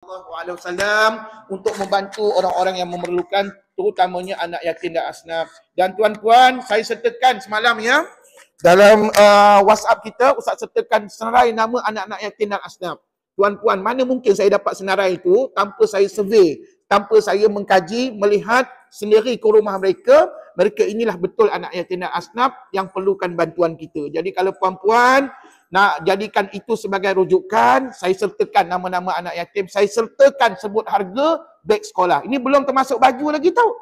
SAW untuk membantu orang-orang yang memerlukan, terutamanya anak yatim dan asnaf. Dan tuan-puan, saya sertakan semalam ya, dalam WhatsApp kita, Ustaz sertakan senarai nama anak-anak yatim dan asnaf. Tuan-puan, mana mungkin saya dapat senarai itu tanpa saya survey, tanpa saya mengkaji, melihat sendiri ke rumah mereka, mereka inilah betul anak yatim dan asnaf yang perlukan bantuan kita. Jadi kalau puan-puan nak jadikan itu sebagai rujukan, saya sertakan nama-nama anak yatim, saya sertakan sebut harga beg sekolah. Ini belum termasuk baju lagi tau.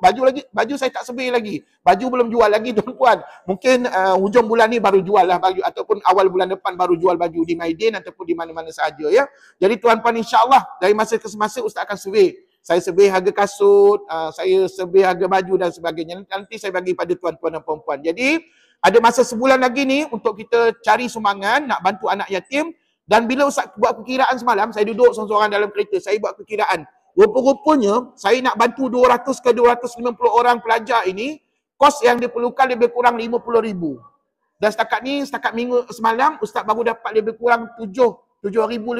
Baju saya tak survey lagi. Baju belum jual lagi tuan-puan. Mungkin hujung bulan ni baru jual lah baju, ataupun awal bulan depan baru jual baju di Maidin ataupun di mana-mana sahaja ya. Jadi tuan-puan, insya-Allah dari masa ke semasa Ustaz akan survey. Saya survey harga kasut, saya survey harga baju dan sebagainya. Nanti saya bagi pada tuan-puan dan puan-puan. Jadi ada masa sebulan lagi ni untuk kita cari sumbangan nak bantu anak yatim. Dan bila Ustaz buat perkiraan semalam, saya duduk seorang-seorang dalam kereta, saya buat perkiraan. Rupa-rupanya saya nak bantu 200 ke 250 orang pelajar ini, kos yang diperlukan lebih kurang 50,000. Dan setakat minggu semalam, Ustaz baru dapat lebih kurang 7,000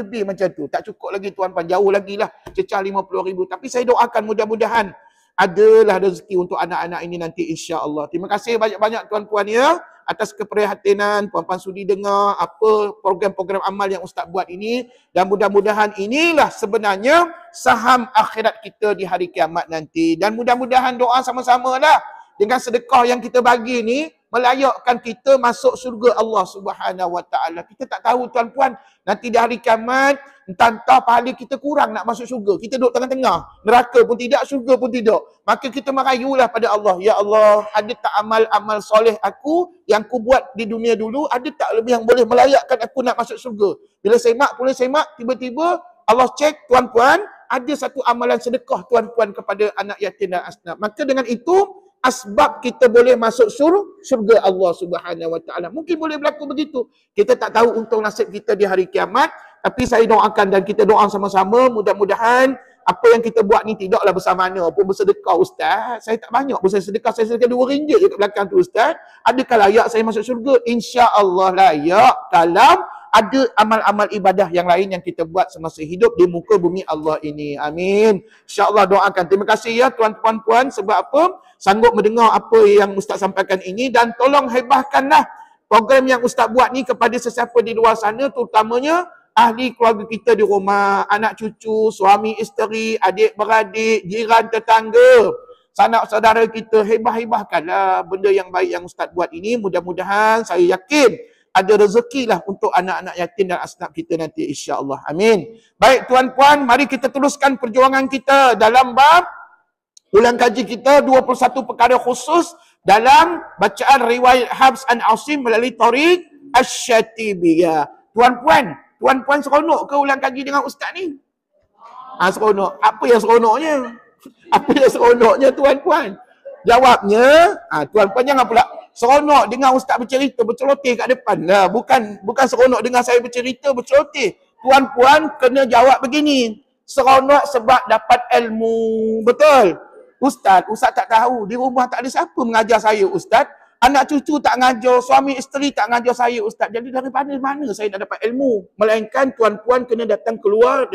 lebih macam tu. Tak cukup lagi tuan-puan, jauh lagi lah, cecah 50,000. Tapi saya doakan mudah-mudahan adalah rezeki untuk anak-anak ini nanti insya-Allah. Terima kasih banyak-banyak tuan-puan ya atas keprihatinan, puan-puan sudi dengar apa program-program amal yang Ustaz buat ini, dan mudah-mudahan inilah sebenarnya saham akhirat kita di hari kiamat nanti. Dan mudah-mudahan doa sama-sama lah dengan sedekah yang kita bagi ni melayakkan kita masuk syurga Allah Subhanahu Wa Taala. Kita tak tahu tuan-puan, nanti di hari kiamat entah pahala kita kurang nak masuk syurga. Kita duduk tengah-tengah, neraka pun tidak, syurga pun tidak. Maka kita merayulah pada Allah, ya Allah, ada tak amal-amal soleh aku yang aku buat di dunia dulu, ada tak lebih yang boleh melayakkan aku nak masuk syurga? Bila semak, tiba-tiba Allah cek, tuan-puan, ada satu amalan sedekah tuan-puan kepada anak yatim dan asnaf. Maka dengan itu asbab kita boleh masuk syurga Allah Subhanahu Wa Taala. Mungkin boleh berlaku begitu. Kita tak tahu untung nasib kita di hari kiamat, tapi saya doakan dan kita doa sama-sama mudah-mudahan apa yang kita buat ni tidaklah besar mana pun bersedekah Ustaz. Saya tak banyak pun saya sedekah RM2 je kat belakang tu Ustaz. Adakah layak saya masuk syurga? Insya-Allah layak kalau ada amal-amal ibadah yang lain yang kita buat semasa hidup di muka bumi Allah ini. Amin. InsyaAllah doakan. Terima kasih ya tuan-tuan puan sebab apa? Sanggup mendengar apa yang Ustaz sampaikan ini, dan tolong hebahkanlah program yang Ustaz buat ni kepada sesiapa di luar sana, terutamanya ahli keluarga kita di rumah, anak cucu, suami isteri, adik beradik, jiran tetangga, sanak saudara kita. Hebah-hebahkanlah benda yang baik yang Ustaz buat ini. Mudah-mudahan saya yakin ada rezekilah untuk anak-anak yatim dan asnaf kita nanti insya-Allah. Amin. Baik tuan-puan, mari kita teruskan perjuangan kita dalam bab ulang kaji kita 21 perkara khusus dalam bacaan riwayat Habs an Asim melalui Tariq Asy-Syatibiyah. Tuan-puan seronok ke ulang kaji dengan ustaz ni? Seronok. Apa yang seronoknya? Apa yang seronoknya tuan-puan? Jawabnya, tuan-puan jangan pula seronok dengar ustaz bercerita, berceloteh kat depan. Lah, bukan seronok dengar saya bercerita, berceloteh. Tuan-puan kena jawab begini. Seronok sebab dapat ilmu. Betul? Ustaz tak tahu. Di rumah tak ada siapa mengajar saya, Ustaz. Anak cucu tak ngajar, suami isteri tak ngajar saya, Ustaz. Jadi daripada mana saya nak dapat ilmu? Melainkan tuan-puan kena datang keluar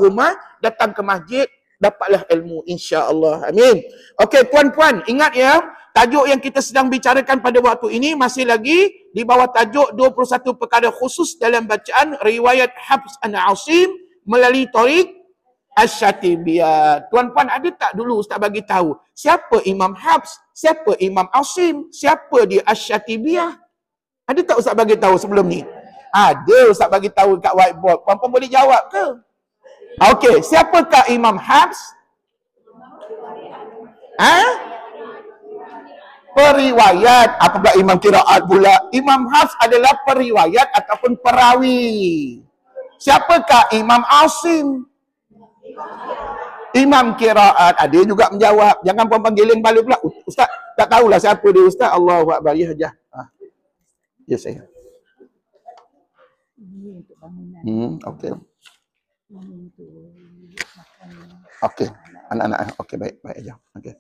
rumah, datang ke masjid, dapatlah ilmu insya-Allah. Amin. Okey tuan-puan, ingat ya, tajuk yang kita sedang bicarakan pada waktu ini masih lagi di bawah tajuk 21 perkara khusus dalam bacaan riwayat Habs an Asim melalui Tariq Asy-Syatibiyah. Tuan-puan, ada tak dulu Ustaz bagi tahu siapa Imam Habs, siapa Imam Asim, siapa dia Asy-Syatibiyah? Ada tak Ustaz bagi tahu sebelum ni? Ada Ustaz bagi tahu kat whiteboard. Puan-puan boleh jawab ke? Okey, siapakah Imam Habs? Periwayat. Apa pula Imam Qiraat pula? Imam Habs adalah periwayat ataupun perawi. Siapakah Imam Asim? Imam Qiraat. Ada juga menjawab. Jangan puan-puan giling balik pula. Ustaz tak tahulah siapa dia Ustaz. Allahu Akbar. Ya saja. Ya saya. Okey. Okey. Anak-anak. Okey, baik aja. Okey.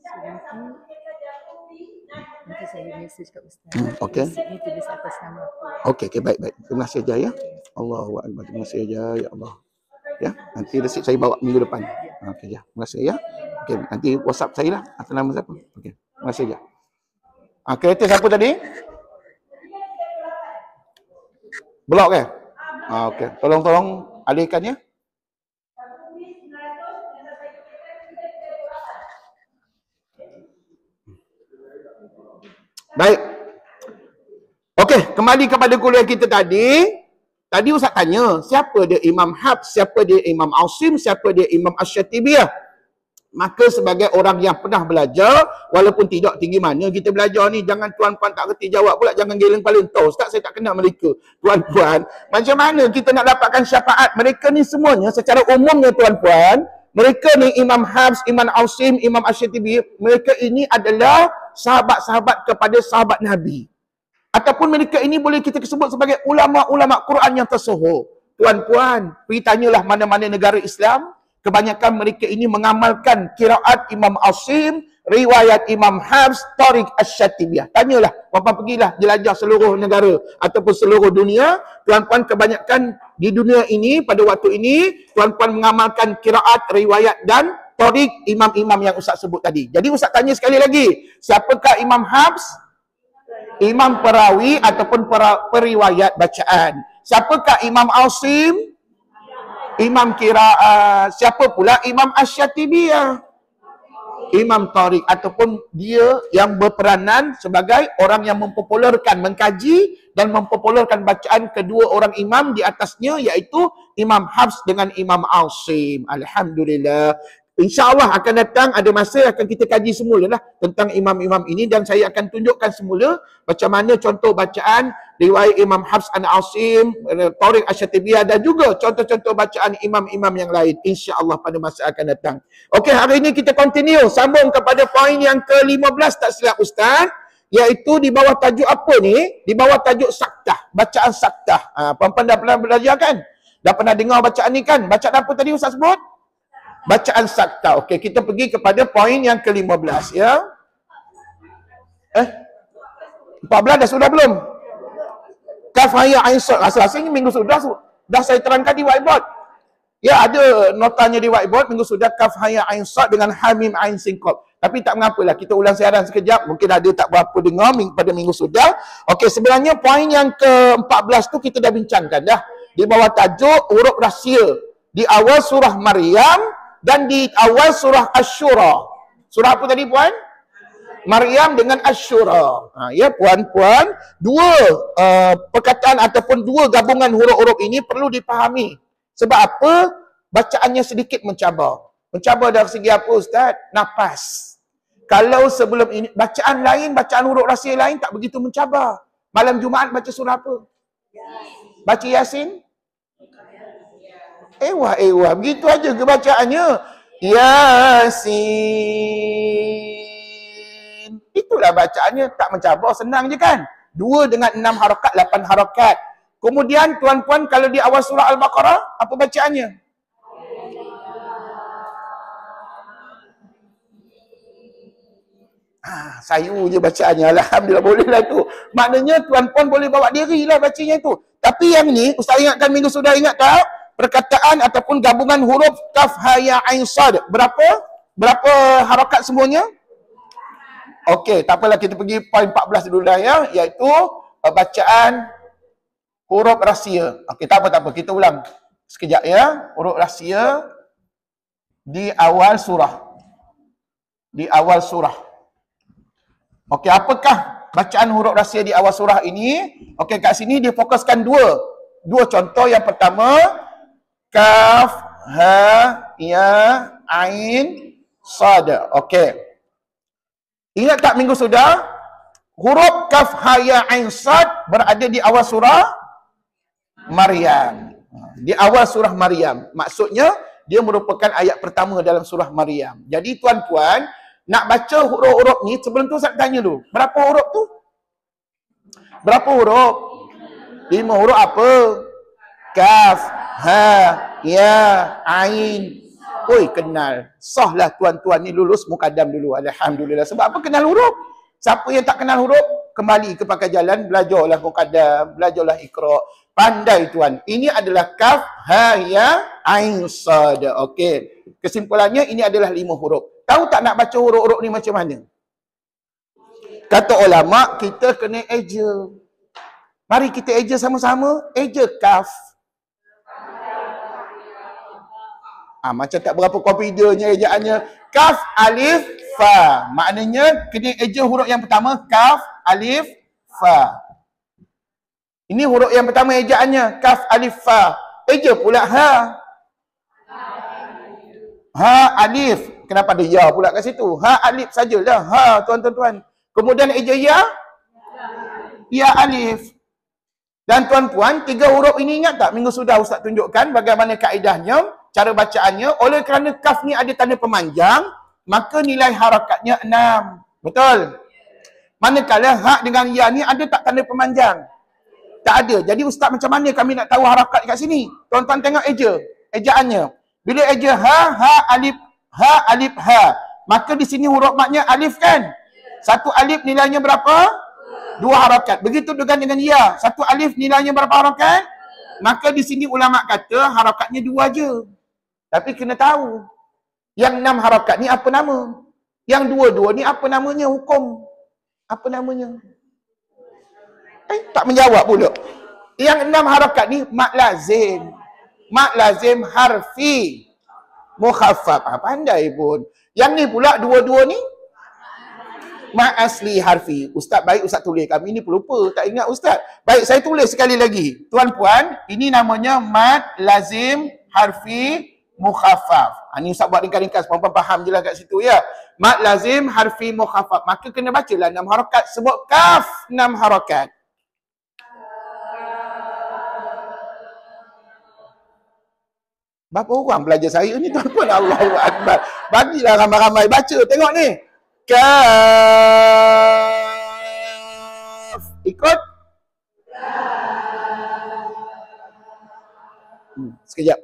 Nanti saya mesej kat Ustaz. Okey. Ini tulis atas nama aku. Okey, baik. Terima kasih aja ya. Allahu Akbar. Terima kasih aja ya Allah. Ya, nanti resip saya bawa minggu depan. Okey, ya. Terima kasih ya. Okey, nanti WhatsApp saya lah atas nama siapa. Okey. Terima kasih ya. Kereta siapa tadi? Blok ke? Okey. Tolong alihkan ya. Baik. Okey, kembali kepada kuliah kita tadi. Tadi Ustaz tanya, siapa dia Imam Hafs, siapa dia Imam Asim, siapa dia Imam Asy-Syatibiyah. Maka sebagai orang yang pernah belajar, walaupun tidak tinggi mana kita belajar ni, jangan tuan-puan tak kerti jawab pula, jangan geleng kepala. Tahu Ustaz, saya tak kenal mereka. Tuan-puan, macam mana kita nak dapatkan syafaat? Mereka ni semuanya secara umumnya tuan-puan, mereka ni Imam Hafs, Imam Asim, Imam Asy-Syatibiyah, mereka ini adalah sahabat-sahabat kepada sahabat Nabi. Ataupun mereka ini boleh kita sebut sebagai ulama-ulama Quran yang tersohor. Tuan-puan, pergi tanyalah mana-mana negara Islam, kebanyakan mereka ini mengamalkan qiraat Imam Asim, riwayat Imam Hafs, Tariq Asy-Syatibiyah. Tanyalah, puan-puan pergilah jelajah seluruh negara ataupun seluruh dunia. Tuan-puan kebanyakan di dunia ini, pada waktu ini, tuan-puan mengamalkan qiraat, riwayat dan Tariq imam-imam yang Ustaz sebut tadi. Jadi Ustaz tanya sekali lagi, siapakah Imam Hafs? Imam perawi ataupun periwayat bacaan. Siapakah Imam Asim? Imam qiraat. Siapa pula Imam Asy-Syatibiyah? Imam Tariq ataupun dia yang berperanan sebagai orang yang mempopularkan, mengkaji dan mempopularkan bacaan kedua orang imam di atasnya, iaitu Imam Hafs dengan Imam Asim. Alhamdulillah. InsyaAllah akan datang ada masa akan kita kaji semula lah tentang imam-imam ini, dan saya akan tunjukkan semula macam mana contoh bacaan riwayat Imam Hafs an Asim, Tariq Asy-Syatibiyah, dan juga contoh-contoh bacaan imam-imam yang lain insya-Allah pada masa akan datang. Okey, hari ini kita continue sambung kepada poin yang ke-15 tak silap Ustaz, iaitu di bawah tajuk apa ni? Di bawah tajuk saktah, bacaan saktah. Puan-puan dah pernah belajar kan? Dah pernah dengar bacaan ni kan? Bacaan apa tadi Ustaz sebut? Bacaan saktah. Okey, kita pergi kepada poin yang ke-15 ya. 14 dah sudah belum? Kaf haya ain sad. Rasanya minggu sudah dah saya terangkan di whiteboard. Ya, ada notanya di whiteboard minggu sudah kaf haya ain sad dengan hamim ain sin qaf. Tapi tak mengapalah, kita ulang siaran sekejap. Mungkin ada tak berapa dengar pada minggu sudah. Okey, sebenarnya poin yang ke-14 tu kita dah bincangkan dah. Di bawah tajuk huruf rahsia di awal surah Maryam dan di awal surah Asy-Syura. Surah apa tadi puan? Maryam dengan Asy-Syura. Ya puan-puan, dua perkataan ataupun dua gabungan huruf-huruf ini perlu dipahami. Sebab apa? Bacaannya sedikit mencabar. Mencabar dari segi apa Ustaz? Nafas. Kalau sebelum ini bacaan lain, bacaan huruf rahsia lain tak begitu mencabar. Malam Jumaat baca surah apa? Baca Yasin? Ewa, begitu aja kebacaannya. Yasin. Itulah bacaannya, tak mencabar, senang je kan? 2 dengan 6 harakat, 8 harakat. Kemudian tuan-puan kalau di awal surah Al-Baqarah, apa bacaannya? Sayu je bacaannya. Alhamdulillah, bolehlah tu. Maknanya tuan-puan boleh bawa diri lah bacanya tu. Tapi yang ni, Ustaz ingatkan minggu sudah, ingat tak? Perkataan ataupun gabungan huruf kaf ha ya ain sad. Berapa harakat semuanya? Okey, tak apalah, kita pergi poin 14 dulu dah ya, iaitu bacaan huruf rahsia. Okey, tak apa, kita ulang sekejap ya. Huruf rahsia di awal surah. Di awal surah. Okey, apakah bacaan huruf rahsia di awal surah ini? Okey, kat sini dia fokuskan dua contoh. Yang pertama, kaf, ha, ya, ain, sad. Okey. Ingat tak minggu sudah? Huruf kaf, ha, ya, ain, sad berada di awal surah Maryam. Di awal surah Maryam. Maksudnya, dia merupakan ayat pertama dalam surah Maryam. Jadi tuan-puan, nak baca huruf-huruf ni, sebelum tu saya tanya dulu. Berapa huruf tu? Berapa huruf? 5 huruf apa? Kaf, ha, ya, ain. Oi, kenal. Sahlah tuan-tuan ni lulus mukadam dulu. Alhamdulillah. Sebab apa? Kenal huruf. Siapa yang tak kenal huruf, kembali ke pakai jalan, belajarlah mukadam, belajarlah Iqra. Pandai tuan. Ini adalah kaf, ha, ya, Ain sad. Okey. Kesimpulannya ini adalah 5 huruf. Tahu tak nak baca huruf-huruf ni macam mana? Kata ulama, kita kena eja. Mari kita eja sama-sama. Eja kaf. Macam tak berapa confidentnya ejaannya. Kaf, alif, fa. Maknanya kena eja huruf yang pertama. Kaf, alif, fa. Ini huruf yang pertama ejaannya. Kaf, alif, fa. Eja pula ha. Ha, alif. Kenapa ada ya pula kat situ? Ha, alif sajalah. Ha, tuan-tuan. Kemudian eja ya. Ya, alif. Dan tuan-puan, 3 huruf ini ingat tak? Minggu sudah Ustaz tunjukkan bagaimana kaedahnya, cara bacaannya. Oleh kerana kaf ni ada tanda pemanjang, maka nilai harakatnya 6. Betul? Manakala hak dengan ya ni ada tak tanda pemanjang? Tak ada. Jadi Ustaz macam mana kami nak tahu harakat kat sini? Tuan-tuan tengok eja. Ejaannya. Bila eja ha, alif, ha. Maka di sini huruf matnya alif kan? 1 alif nilainya berapa? 2 harakat. Begitu dengan ya. 1 alif nilainya berapa harakat? Maka di sini ulama kata harakatnya 2 je. Tapi kena tahu. Yang 6 harakat ni apa nama? Yang 2 ni apa namanya? Hukum. Apa namanya? Tak menjawab pula. Yang 6 harakat ni mat lazim. Mat lazim harfi. Mukhaffaf. Pandai pun. Yang ni pula 2 ni mat asli harfi. Ustaz baik Ustaz tulis. Kami ni pelupa. Tak ingat Ustaz. Baik saya tulis sekali lagi. Tuan-puan, ini namanya mat lazim harfi mukhaffaf. Ni Ustaz buat ringkas-ringkas. Puan-puan faham je lah kat situ ya. Mat lazim harfi mukhaffaf. Maka kena bacalah 6 harakat. Sebut kaf 6 harakat. Berapa orang belajar saya ni tuan-tuan? Allahu Akbar. Bagilah ramai-ramai baca. Tengok ni. Kaf. Ikut. Sekejap.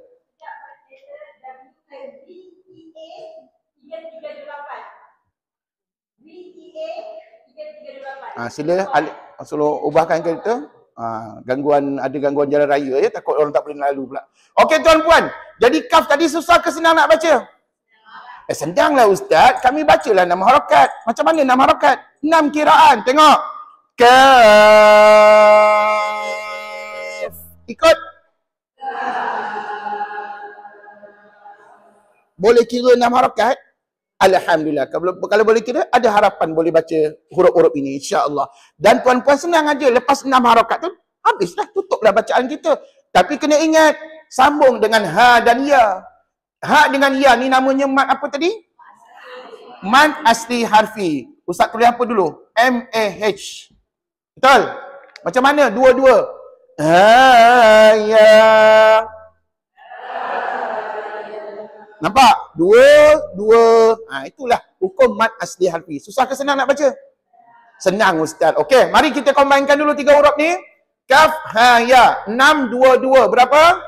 Sila suruh ubahkan kereta. Ada gangguan jalan raya ya, takut orang tak boleh lalu pula. Okey tuan-puan, jadi kaf tadi susah ke senang nak baca? Senanglah Ustaz, kami bacalah 6 harakat. Macam mana 6 harakat? 6 kiraan, tengok. Kaf. Ikut. Boleh kira 6 harakat? Alhamdulillah. Kalau boleh kira, ada harapan boleh baca huruf-huruf ini, insya-Allah. Dan puan-puan senang aja. Lepas 6 harakat tu, habislah, tutuplah bacaan kita. Tapi kena ingat, sambung dengan ha dan ya. Ha dengan ya ni namanya mat apa tadi? Mat asli harfi. Ustaz tulis apa dulu? M-A-H. Betul? Macam mana? Dua-dua. Ha, ya. Nampak? Dua. Itulah hukum mat asli harfi. Susah ke senang nak baca? Senang Ustaz. Okey, mari kita combinekan dulu 3 huruf ni. Kaf, ha, ya. 6, 2, 2. Berapa?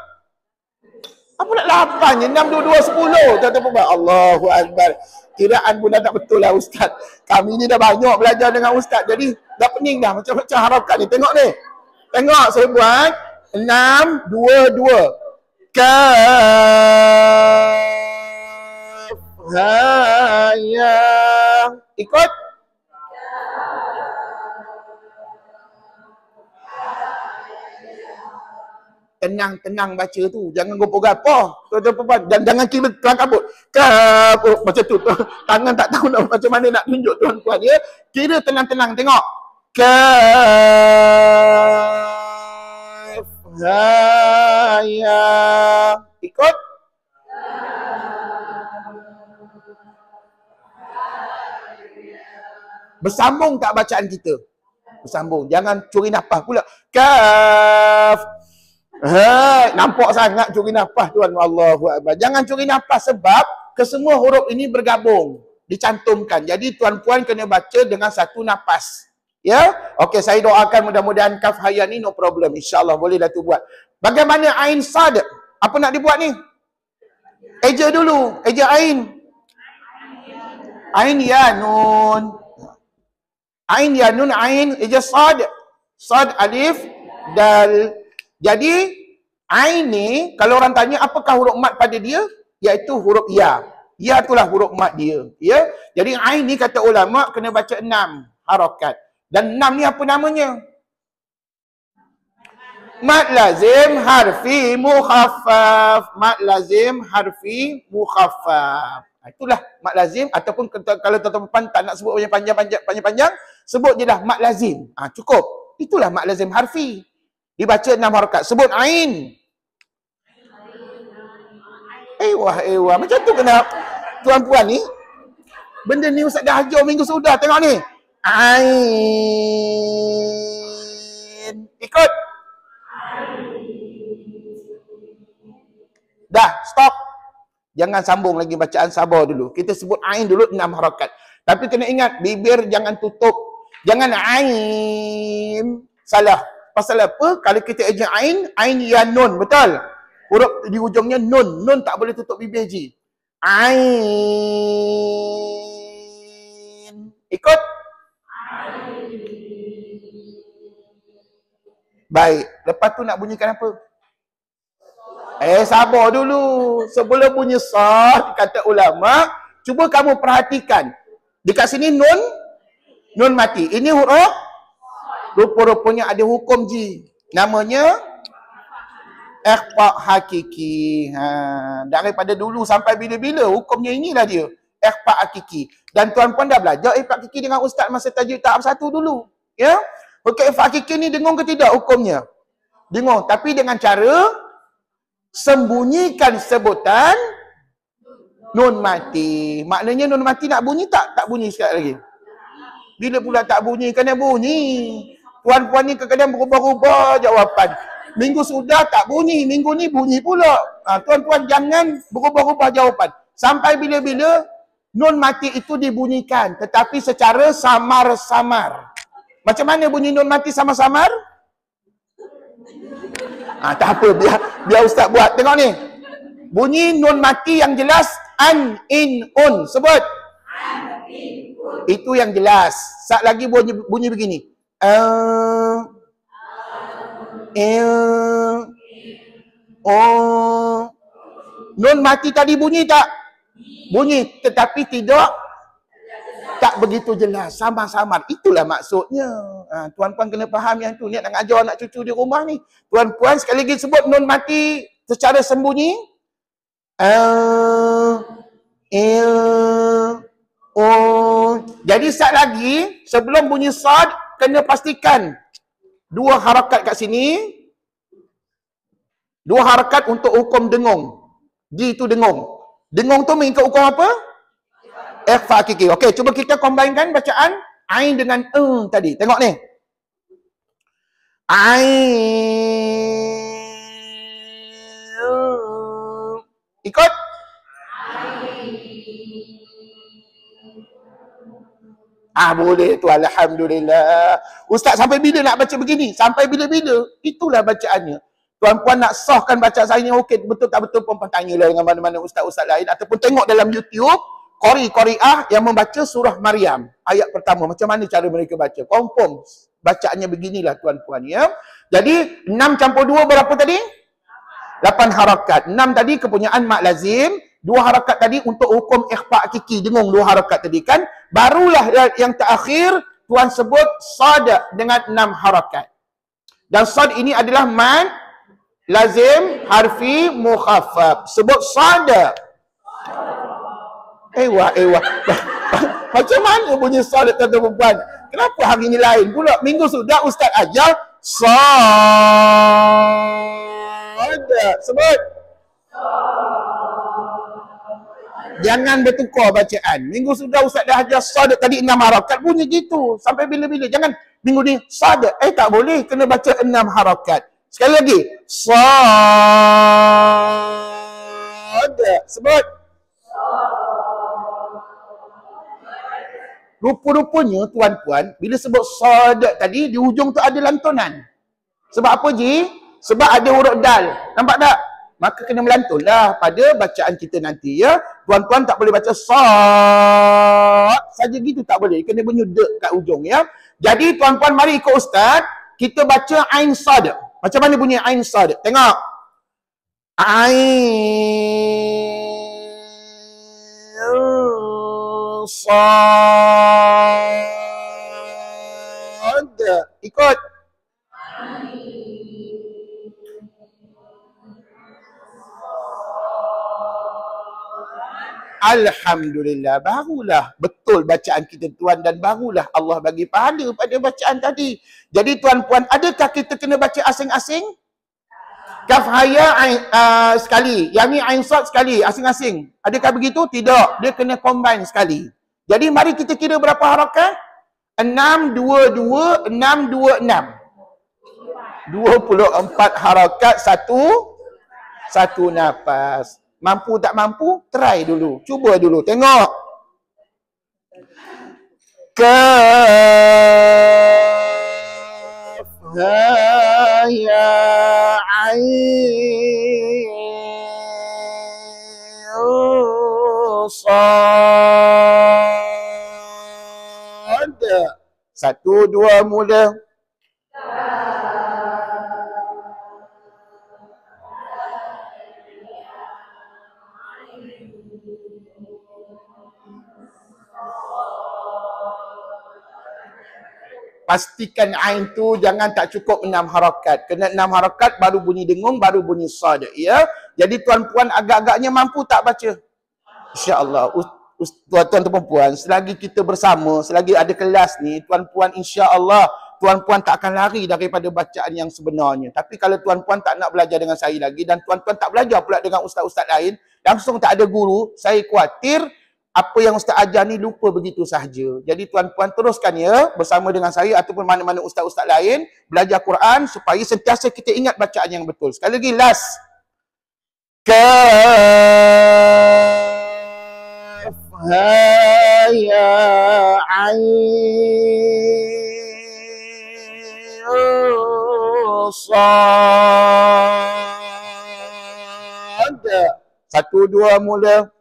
Apa nak 8 je? 6, 2, 2, 10. Tuan-tuan, Allahu Akbar. Kiraan pun dah tak betul lah Ustaz. Kami ni dah banyak belajar dengan Ustaz. Jadi dah pening dah macam-macam harakat ni. Tengok ni. Tengok saya buat. 6, 2, 2. Kaf. Ha, ya. Ikut. Tenang-tenang baca tu. Jangan gopoh-gapoh. Dan jangan kira kelang kabut. Kaf. Macam tu. Tangan tak tahu nak, macam mana nak tunjuk tuan-tuan ya. Kira tenang-tenang. Tengok. Kaf. Ha, ya. Ikut. Bersambung tak bacaan kita? Bersambung. Jangan curi nafas pula. Kaf. Hai, nampak sangat curi nafas tuan. Allahu Akbar. Jangan curi nafas sebab kesemua huruf ini bergabung, dicantumkan. Jadi tuan-puan kena baca dengan satu nafas. Ya? Okey, saya doakan mudah-mudahan kaf haya ni no problem. Insya-Allah boleh dah tu buat. Bagaimana ain sad? Apa nak dibuat ni? Eja dulu. Eja ain. Ain ya nun. Ain ya nun, ain eja sad. Sad alif dal. Jadi Ain ni, kalau orang tanya apakah huruf mat pada dia, iaitu huruf ya. Ya itulah huruf mat dia. Ya. Jadi ain ni kata ulama kena baca 6 harakat. Dan 6 ni apa namanya? Mat lazim harfi mukhaffaf. Mat lazim harfi mukhaffaf. Itulah mat lazim, ataupun kalau tuan-tuan tak nak sebut panjang-panjang, sebut je dah mat lazim. Cukup. Itulah mat lazim harfi. Dibaca 6 harakat. Sebut ain. Wah. Macam tu kena tuan-puan ni. Benda ni Ustaz dah ajar minggu sudah. Tengok ni. Ain. Ikut. Dah, stop. Jangan sambung lagi bacaan, sabar dulu. Kita sebut ain dulu 6 harakat. Tapi kena ingat, bibir jangan tutup. Jangan ain. Salah. Pasal apa? Kalau kita ejak ain ya nun. Betul? Huruf di ujungnya nun. Nun tak boleh tutup bibir ji. Ain. Ikut. Baik. Lepas tu nak bunyikan apa? Sabar dulu. Sebelum bunyi sad, kata ulama, cuba kamu perhatikan. Dekat sini nun. Nun mati. Ini huruf. Rupa-rupanya ada hukum ji. Namanya ikhfa hakiki. Daripada dulu sampai bila-bila hukumnya inilah dia. Ikhfa hakiki. Dan tuan-puan dah belajar ikhfa hakiki dengan ustaz masa tajuk tahap 1 dulu. Ya? Okey, ikhfa hakiki ni dengung ke tidak hukumnya? Dengung, tapi dengan cara sembunyikan sebutan nun mati. Maknanya nun mati nak bunyi tak? Tak bunyi sekali lagi. Bila pula tak bunyi? Kena bunyi. Puan-puan ni kadang-kadang berubah-ubah jawapan. Minggu sudah tak bunyi, minggu ni bunyi pula. Tuan-puan jangan berubah-ubah jawapan. Sampai bila-bila nun mati itu dibunyikan, tetapi secara samar-samar. Macam mana bunyi nun mati samar-samar? Tak apa, biar ustaz buat. Tengok ni. Bunyi nun mati yang jelas an, in, un. Sebut. An, in, un. Itu yang jelas. Sat lagi bunyi begini. Nun mati tadi bunyi tak? Bunyi, tetapi tak begitu jelas, samar-samar. Itulah maksudnya. Tuan-puan kena faham yang tu. Niat nak ajar anak cucu di rumah ni. Tuan-puan sekali lagi sebut nun mati secara sembunyi. Jadi sat lagi, sebelum bunyi sad, kena pastikan 2 harakat kat sini. 2 harakat untuk hukum dengung. Ji itu dengung. Dengung tu mengikut hukum apa? Ikhfa hakiki. Okey, cuba kita combinekan bacaan ain dengan tadi. Tengok ni. Ain. Ikut. Boleh tu, alhamdulillah. Ustaz sampai bila nak baca begini? Sampai bila-bila? Itulah bacaannya. Tuan-puan nak sahkan bacaan saya ni okey betul tak betul, pun tanyalah dengan mana-mana ustaz-ustaz lain ataupun tengok dalam YouTube qori-qoriah yang membaca surah Maryam ayat pertama. Macam mana cara mereka baca? Confirm bacaannya beginilah tuan-puan ya. Jadi 6 campur 2 berapa tadi? 8 harakat. 6 tadi kepunyaan mak lazim, 2 harakat tadi untuk hukum ikhfa hakiki, dengung 2 harakat tadi kan. Barulah yang terakhir tuan sebut sad dengan 6 harakat. Dan sad ini adalah mad lazim harfi mukhaffaf. Sebut sad. Wah. Macam mana bunyi sad tuan-tuan? Kenapa hari ini lain pula? Minggu sudah ustaz ajar sad. Sebut. Jangan bertukar bacaan. Minggu sudah ustaz dah ajar sad tadi 6 harakat, bunyi gitu. Sampai bila-bila. Jangan minggu ni sad. Tak boleh. Kena baca 6 harakat. Sekali lagi. Sad. Sebut. Rupa-rupanya tuan-puan, bila sebut sad tadi, di hujung tu ada lantunan. Sebab apa Ji? Sebab ada huruf dal. Nampak tak? Maka kena melantunlah pada bacaan kita nanti ya. Tuan-tuan tak boleh baca sad saja gitu, tak boleh. Kena bunyi de kat ujung ya. Jadi tuan-puan mari ikut ustaz, kita baca ain sad. Macam mana bunyi ain sad? Tengok. Ain Sad. Ikut. Alhamdulillah, barulah betul bacaan kita tuan, dan barulah Allah bagi pahala pada bacaan tadi. Jadi tuan-puan, adakah kita kena baca asing-asing? Kaf haya sekali, yang ni ain sad sekali, asing-asing. Adakah begitu? Tidak, dia kena combine sekali. Jadi mari kita kira berapa harakat? 6 2 2 6 2 6. 24 harakat satu nafas. Mampu tak mampu? Try dulu. Cuba dulu. Tengok. Kaf ha ya ain sad. 1 2 mula. Pastikan ain tu jangan tak cukup 6 harakat. Kena 6 harakat baru bunyi dengung, baru bunyi sad. Ya. Jadi tuan-puan agak-agaknya mampu tak baca? InsyaAllah. Tuan-tuan dan puan, selagi kita bersama, selagi ada kelas ni, tuan-puan insya-Allah tuan-puan tak akan lari daripada bacaan yang sebenarnya. Tapi kalau tuan-puan tak nak belajar dengan saya lagi dan tuan-puan tak belajar pula dengan ustaz-ustaz lain, langsung tak ada guru, saya khawatir apa yang ustaz ajar ni lupa begitu sahaja. Jadi tuan-puan teruskan ya bersama dengan saya ataupun mana-mana ustaz-ustaz lain belajar Quran supaya sentiasa kita ingat bacaan yang betul. Sekali lagi last. Kaf ha ya ain sad. 1 2 mula.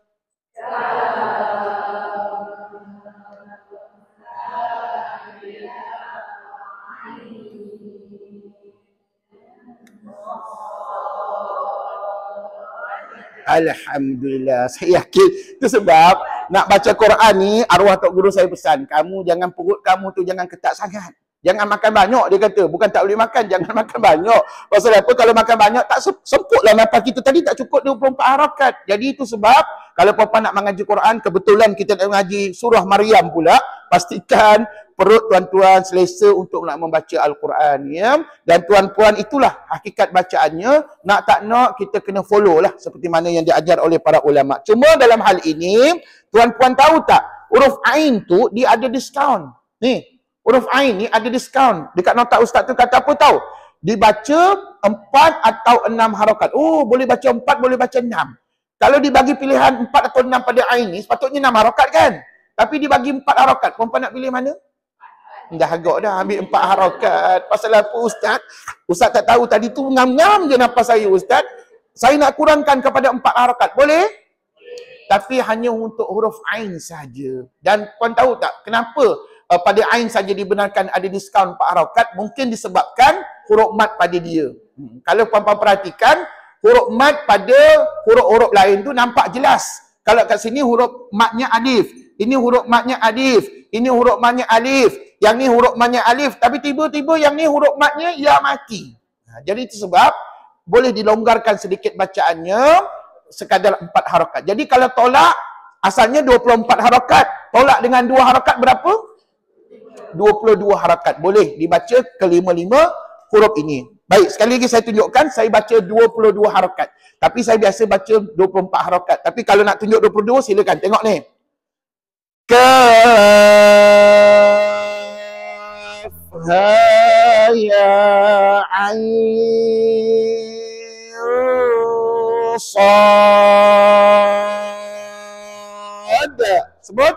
Alhamdulillah. Saya yakin. Itu sebab nak baca Quran ni, arwah tok guru saya pesan, kamu jangan, perut kamu tu jangan ketat sangat. Jangan makan banyak, dia kata. Bukan tak boleh makan, jangan makan banyak. Pasal apa? Kalau makan banyak, tak sempurtlah nafas kita tadi, tak cukup 24 harakat. Jadi itu sebab, kalau puan-puan nak mengaji Quran, kebetulan kita nak mengaji surah Maryam pula, pastikan perut tuan-tuan selesa untuk nak membaca Al-Quran. Ya? Dan tuan-puan itulah hakikat bacaannya. Nak tak nak, kita kena follow lah seperti mana yang diajar oleh para ulama. Cuma dalam hal ini, tuan-puan tahu tak, huruf Ain tu, dia ada diskaun. Ni, huruf Ain ni ada diskaun. Dekat nota ustaz tu kata apa tahu? Dibaca 4 atau 6 harakat. Oh, boleh baca 4, boleh baca 6. Kalau dibagi pilihan 4 atau 6 pada Ain ni, sepatutnya 6 harakat kan? Tapi dibagi 4 harakat. Puan-puan nak pilih mana? Dah agak dah ambil 4 harakat. Pasal apa ustaz? Ustaz tak tahu tadi tu ngam-ngam je nafas saya ustaz. Saya nak kurangkan kepada 4 harakat. Boleh? Tapi hanya untuk huruf Ain saja. Dan puan tahu tak kenapa pada Ain saja dibenarkan ada diskaun 4 harakat? Mungkin disebabkan huruf mat pada dia. Kalau puan-puan perhatikan, huruf mat pada huruf-huruf lain tu nampak jelas. Kalau kat sini huruf matnya alif. Ini huruf matnya alif. Ini huruf matnya alif. Yang ni huruf matnya alif. Tapi tiba-tiba yang ni huruf matnya ya mati. Jadi itu sebab boleh dilonggarkan sedikit bacaannya sekadar 4 harakat. Jadi kalau tolak, asalnya 24 harakat. Tolak dengan 2 harakat berapa? 22 harakat. Boleh dibaca ke-5 huruf ini. Baik, sekali lagi saya tunjukkan, saya baca 22 harakat. Tapi saya biasa baca 24 harakat. Tapi kalau nak tunjuk 22, silakan. Tengok ni. Kaf ha ya ain sad. Sebut.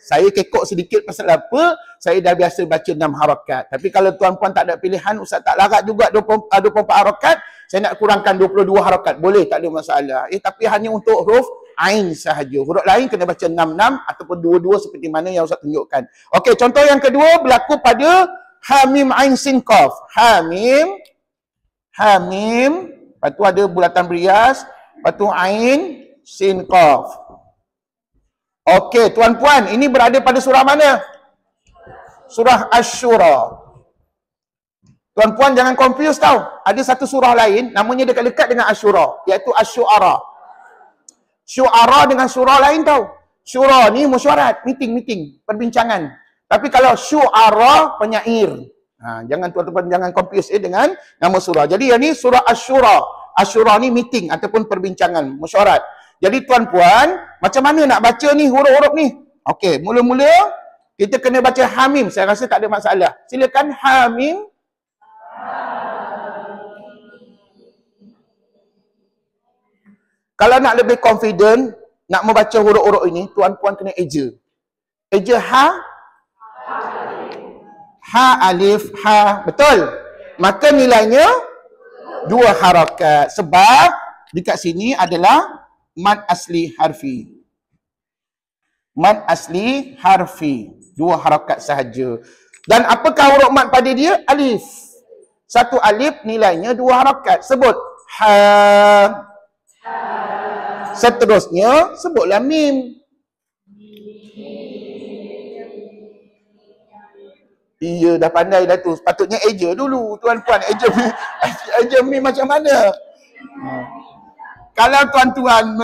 Saya kekok sedikit pasal apa? Saya dah biasa baca 6 harakat. Tapi kalau tuan-puan tak ada pilihan, ustaz tak larat juga 24 harakat, Saya nak kurangkan 22 harakat. Boleh, tak ada masalah. Tapi hanya untuk huruf Ain sahaja. Huruf lain kena baca 66 ataupun 22 seperti mana yang Ustaz tunjukkan. Okey, contoh yang kedua berlaku pada Ha Mim Ain Sin Qaf. Ha Mim. Lepas tu ada bulatan berias. Lepas tu Ain Sin Qaf. Okey, tuan-puan, ini berada pada surah mana? Surah Asy-Syura. Tuan-puan jangan confuse tau. Ada satu surah lain, namanya dekat-dekat dengan Asy-Syura, iaitu Asy-Syu'ara. Syu'ara dengan surah lain tau. Syura ni mesyuarat, meeting, perbincangan. Tapi kalau Syu'ara, penyair. Jangan tuan-tuan jangan confuse dengan nama surah. Jadi yang ni surah Asy-Syura. Asy-Syura ni meeting ataupun perbincangan, mesyuarat. Jadi tuan-puan, macam mana nak baca ni huruf-huruf ni? Okey, mula-mula kita kena baca Hamim. Saya rasa tak ada masalah. Silakan Hamim. Kalau nak lebih confident, nak membaca huruf-huruf ini, tuan-puan kena eja. Eja Ha. Ha alif ha. Betul? Maka nilainya 2 harakat. Sebab dekat sini adalah mad asli harfi. Mad asli harfi. 2 harakat sahaja. Dan apakah huruf mad pada dia? Alif. 1 alif nilainya 2 harakat. Sebut ha. Seterusnya sebutlah mim. Iya, dah pandai dah tu. Sepatutnya eja dulu, tuan-puan. Eja mim macam mana? Kalau tuan-tuan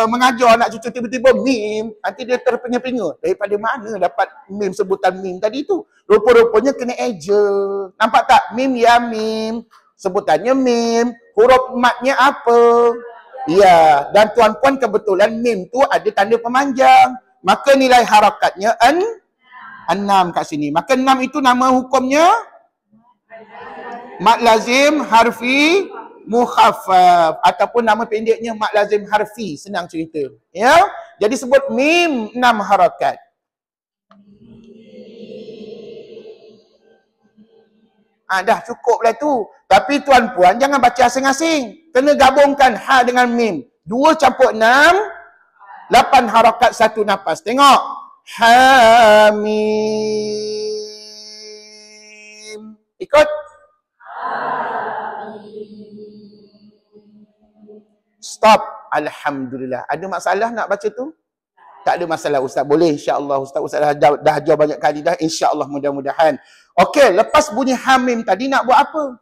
mengajar anak cucu tiba-tiba mim, nanti dia terpenga-penga. Daripada mana dapat mim sebutan mim tadi tu? Rupa-rupanya kena eja. Nampak tak? Mim ya mim. Sebutannya mim. Huruf matnya apa? Ya. Dan tuan-puan kebetulan mim tu ada tanda pemanjang. Maka nilai harakatnya 6 kat sini. Maka 6 itu nama hukumnya mad lazim harfi mukhaffaf ataupun nama pendeknya mad lazim harfi, senang cerita. Ya. Jadi sebut mim 6 harakat. Dah cukuplah tu. Tapi tuan-puan jangan baca asing-asing. Kena gabungkan ha dengan mim. 2 campur 6, 8 harakat 1 nafas. Tengok. Hamim. Ikut. Stop. Alhamdulillah. Ada masalah nak baca tu? Tak ada masalah Ustaz. Boleh insya-Allah. Ustaz dah ajar banyak kali dah. Insya-Allah mudah-mudahan. Okey, lepas bunyi hamim tadi nak buat apa?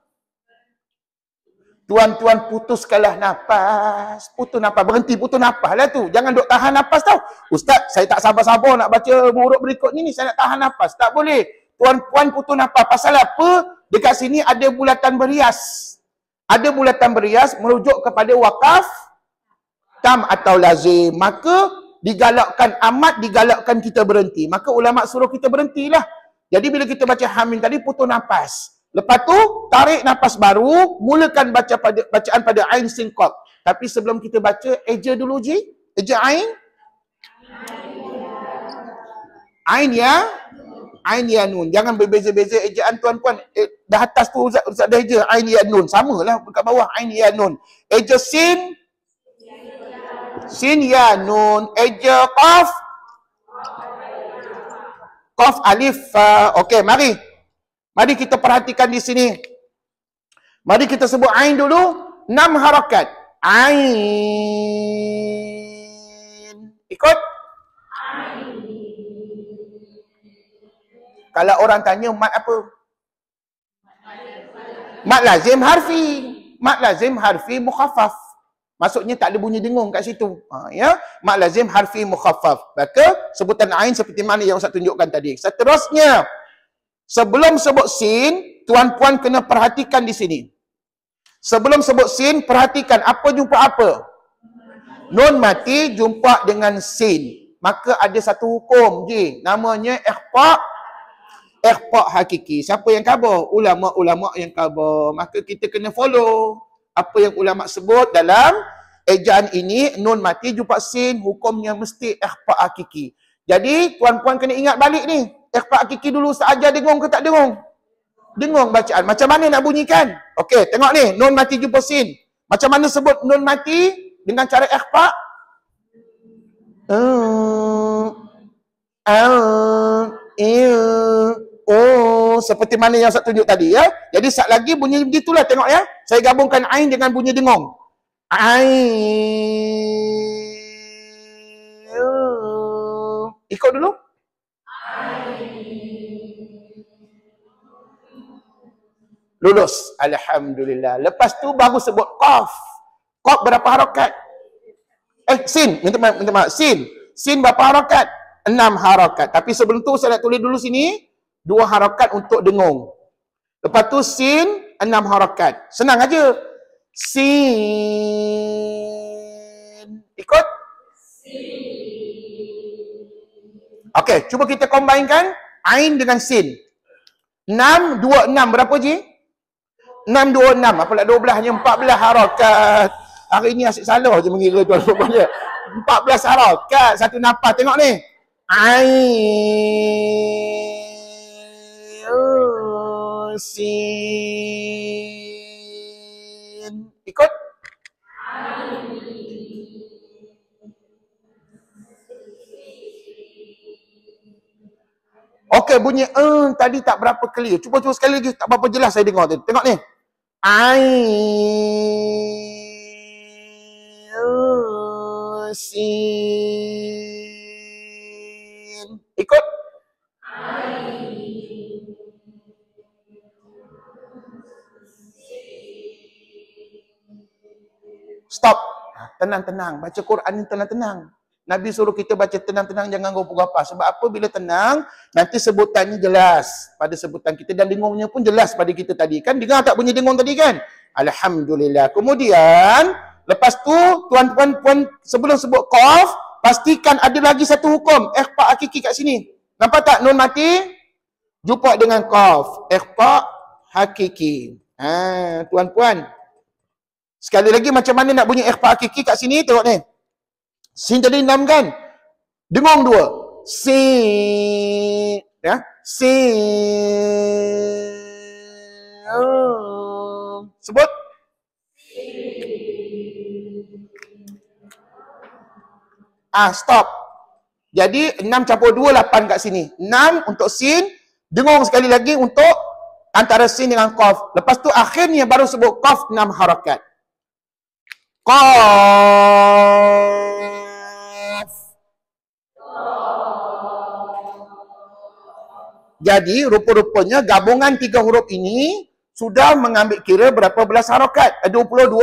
Tuan-tuan putuskanlah nafas. Putus nafas. Berhenti putus nafas lah tu. Jangan duk tahan nafas tau. Ustaz, saya tak sabar-sabar nak baca huruf berikut ni. Saya nak tahan nafas. Tak boleh. Tuan-puan putus nafas. Pasal apa? Dekat sini ada bulatan berias. Ada bulatan berias merujuk kepada wakaf tam atau lazim. Maka digalakkan, amat digalakkan kita berhenti. Maka ulama suruh kita berhentilah. Jadi bila kita baca hamim tadi, putus nafas. Lepas tu, tarik nafas baru, mulakan bacaan pada Ain Sin Qaf. Tapi sebelum kita baca, eja dulu Ji. Eja Ain. Ain ya. Ain ya nun. Jangan berbeza-beza ejaan tuan-puan. Dah atas tu Ustaz dah eja Ain ya nun. Samalah dekat bawah Ain ya nun. Eja Sin. Sin ya nun. Eja Qaf. Qaf alif fa. Okey, mari. Mari kita perhatikan di sini. Mari kita sebut Ain dulu. 6 harakat. Ain. Ikut. Ain. Kalau orang tanya mat apa? Mat lazim harfi. Mat lazim harfi mukhaffaf. Maksudnya tak ada bunyi dengung kat situ. Ya, mat lazim harfi mukhaffaf. Maka sebutan Ain seperti mana yang Ustaz tunjukkan tadi. Seterusnya, sebelum sebut sin, tuan-puan kena perhatikan di sini. Sebelum sebut sin, perhatikan apa jumpa apa. Nun mati jumpa dengan sin. Maka ada satu hukum je. Namanya ikhfa' hakiki. Siapa yang khabar? Ulama-ulama yang khabar. Maka kita kena follow apa yang ulama sebut dalam ejaan ini. Nun mati jumpa sin, hukumnya mesti ikhfa' hakiki. Jadi tuan-puan kena ingat balik ni. Ikhfa' hakiki dulu Ustaz ajar dengung ke tak dengung? Dengung bacaan. Macam mana nak bunyikan? Okey, tengok ni. Nun mati jumpa sin. Macam mana sebut nun mati dengan cara ikhfa? Seperti mana yang saya tunjuk tadi ya. Jadi sat lagi bunyi begitulah, tengok ya. Saya gabungkan ain dengan bunyi dengung. Ain. Ikut dulu. Lulus. Alhamdulillah. Lepas tu baru sebut qaf. Qaf berapa harakat? Sin. Minta maaf. Sin. Sin berapa harakat? 6 harakat. Tapi sebelum tu saya nak tulis dulu sini 2 harakat untuk dengung. Lepas tu sin 6 harakat. Senang aja. Sin. Ikut? Okey, cuba kita combinekan ain dengan sin. 6, 2, 6. Berapa je? 6, 2, 6. Apalah 12? Hanya 14 harakat. Hari ni asyik salah je mengira tuan-tuan dia. 14 harakat. Satu nafas. Tengok ni. Ain. Sin. Ikut? Okey, bunyi tadi tak berapa clear. Cuba sekali lagi, tak berapa jelas saya dengar tadi. Tengok ni. Sin. Ikut? Stop. Tenang-tenang. Baca Quran ni tenang-tenang. Nabi suruh kita baca tenang-tenang, jangan gapa-gapa. Sebab apa? Bila tenang, nanti sebutannya jelas pada sebutan kita dan dengungnya pun jelas pada kita tadi. Kan dengar tak bunyi dengung tadi kan? Alhamdulillah. Kemudian, lepas tu, tuan-tuan puan sebelum sebut qaf, pastikan ada lagi satu hukum. Ikhfa hakiki kat sini. Nampak tak nun mati? Jumpa dengan qaf. Ikhfa hakiki. Tuan-puan. Sekali lagi macam mana nak bunyi ikhfa hakiki kat sini? Tengok ni. Sin tadi 6 kan? Dengung 2. Sin. Ya? Sin. Sebut. Stop. Jadi 6 campur 2, 8 kat sini. 6 untuk sin. Dengung sekali lagi untuk antara sin dengan qaf. Lepas tu akhirnya baru sebut qaf 6 harakat. Qaf. Jadi rupa-rupanya gabungan 3 huruf ini sudah mengambil kira berapa belas harakat? 22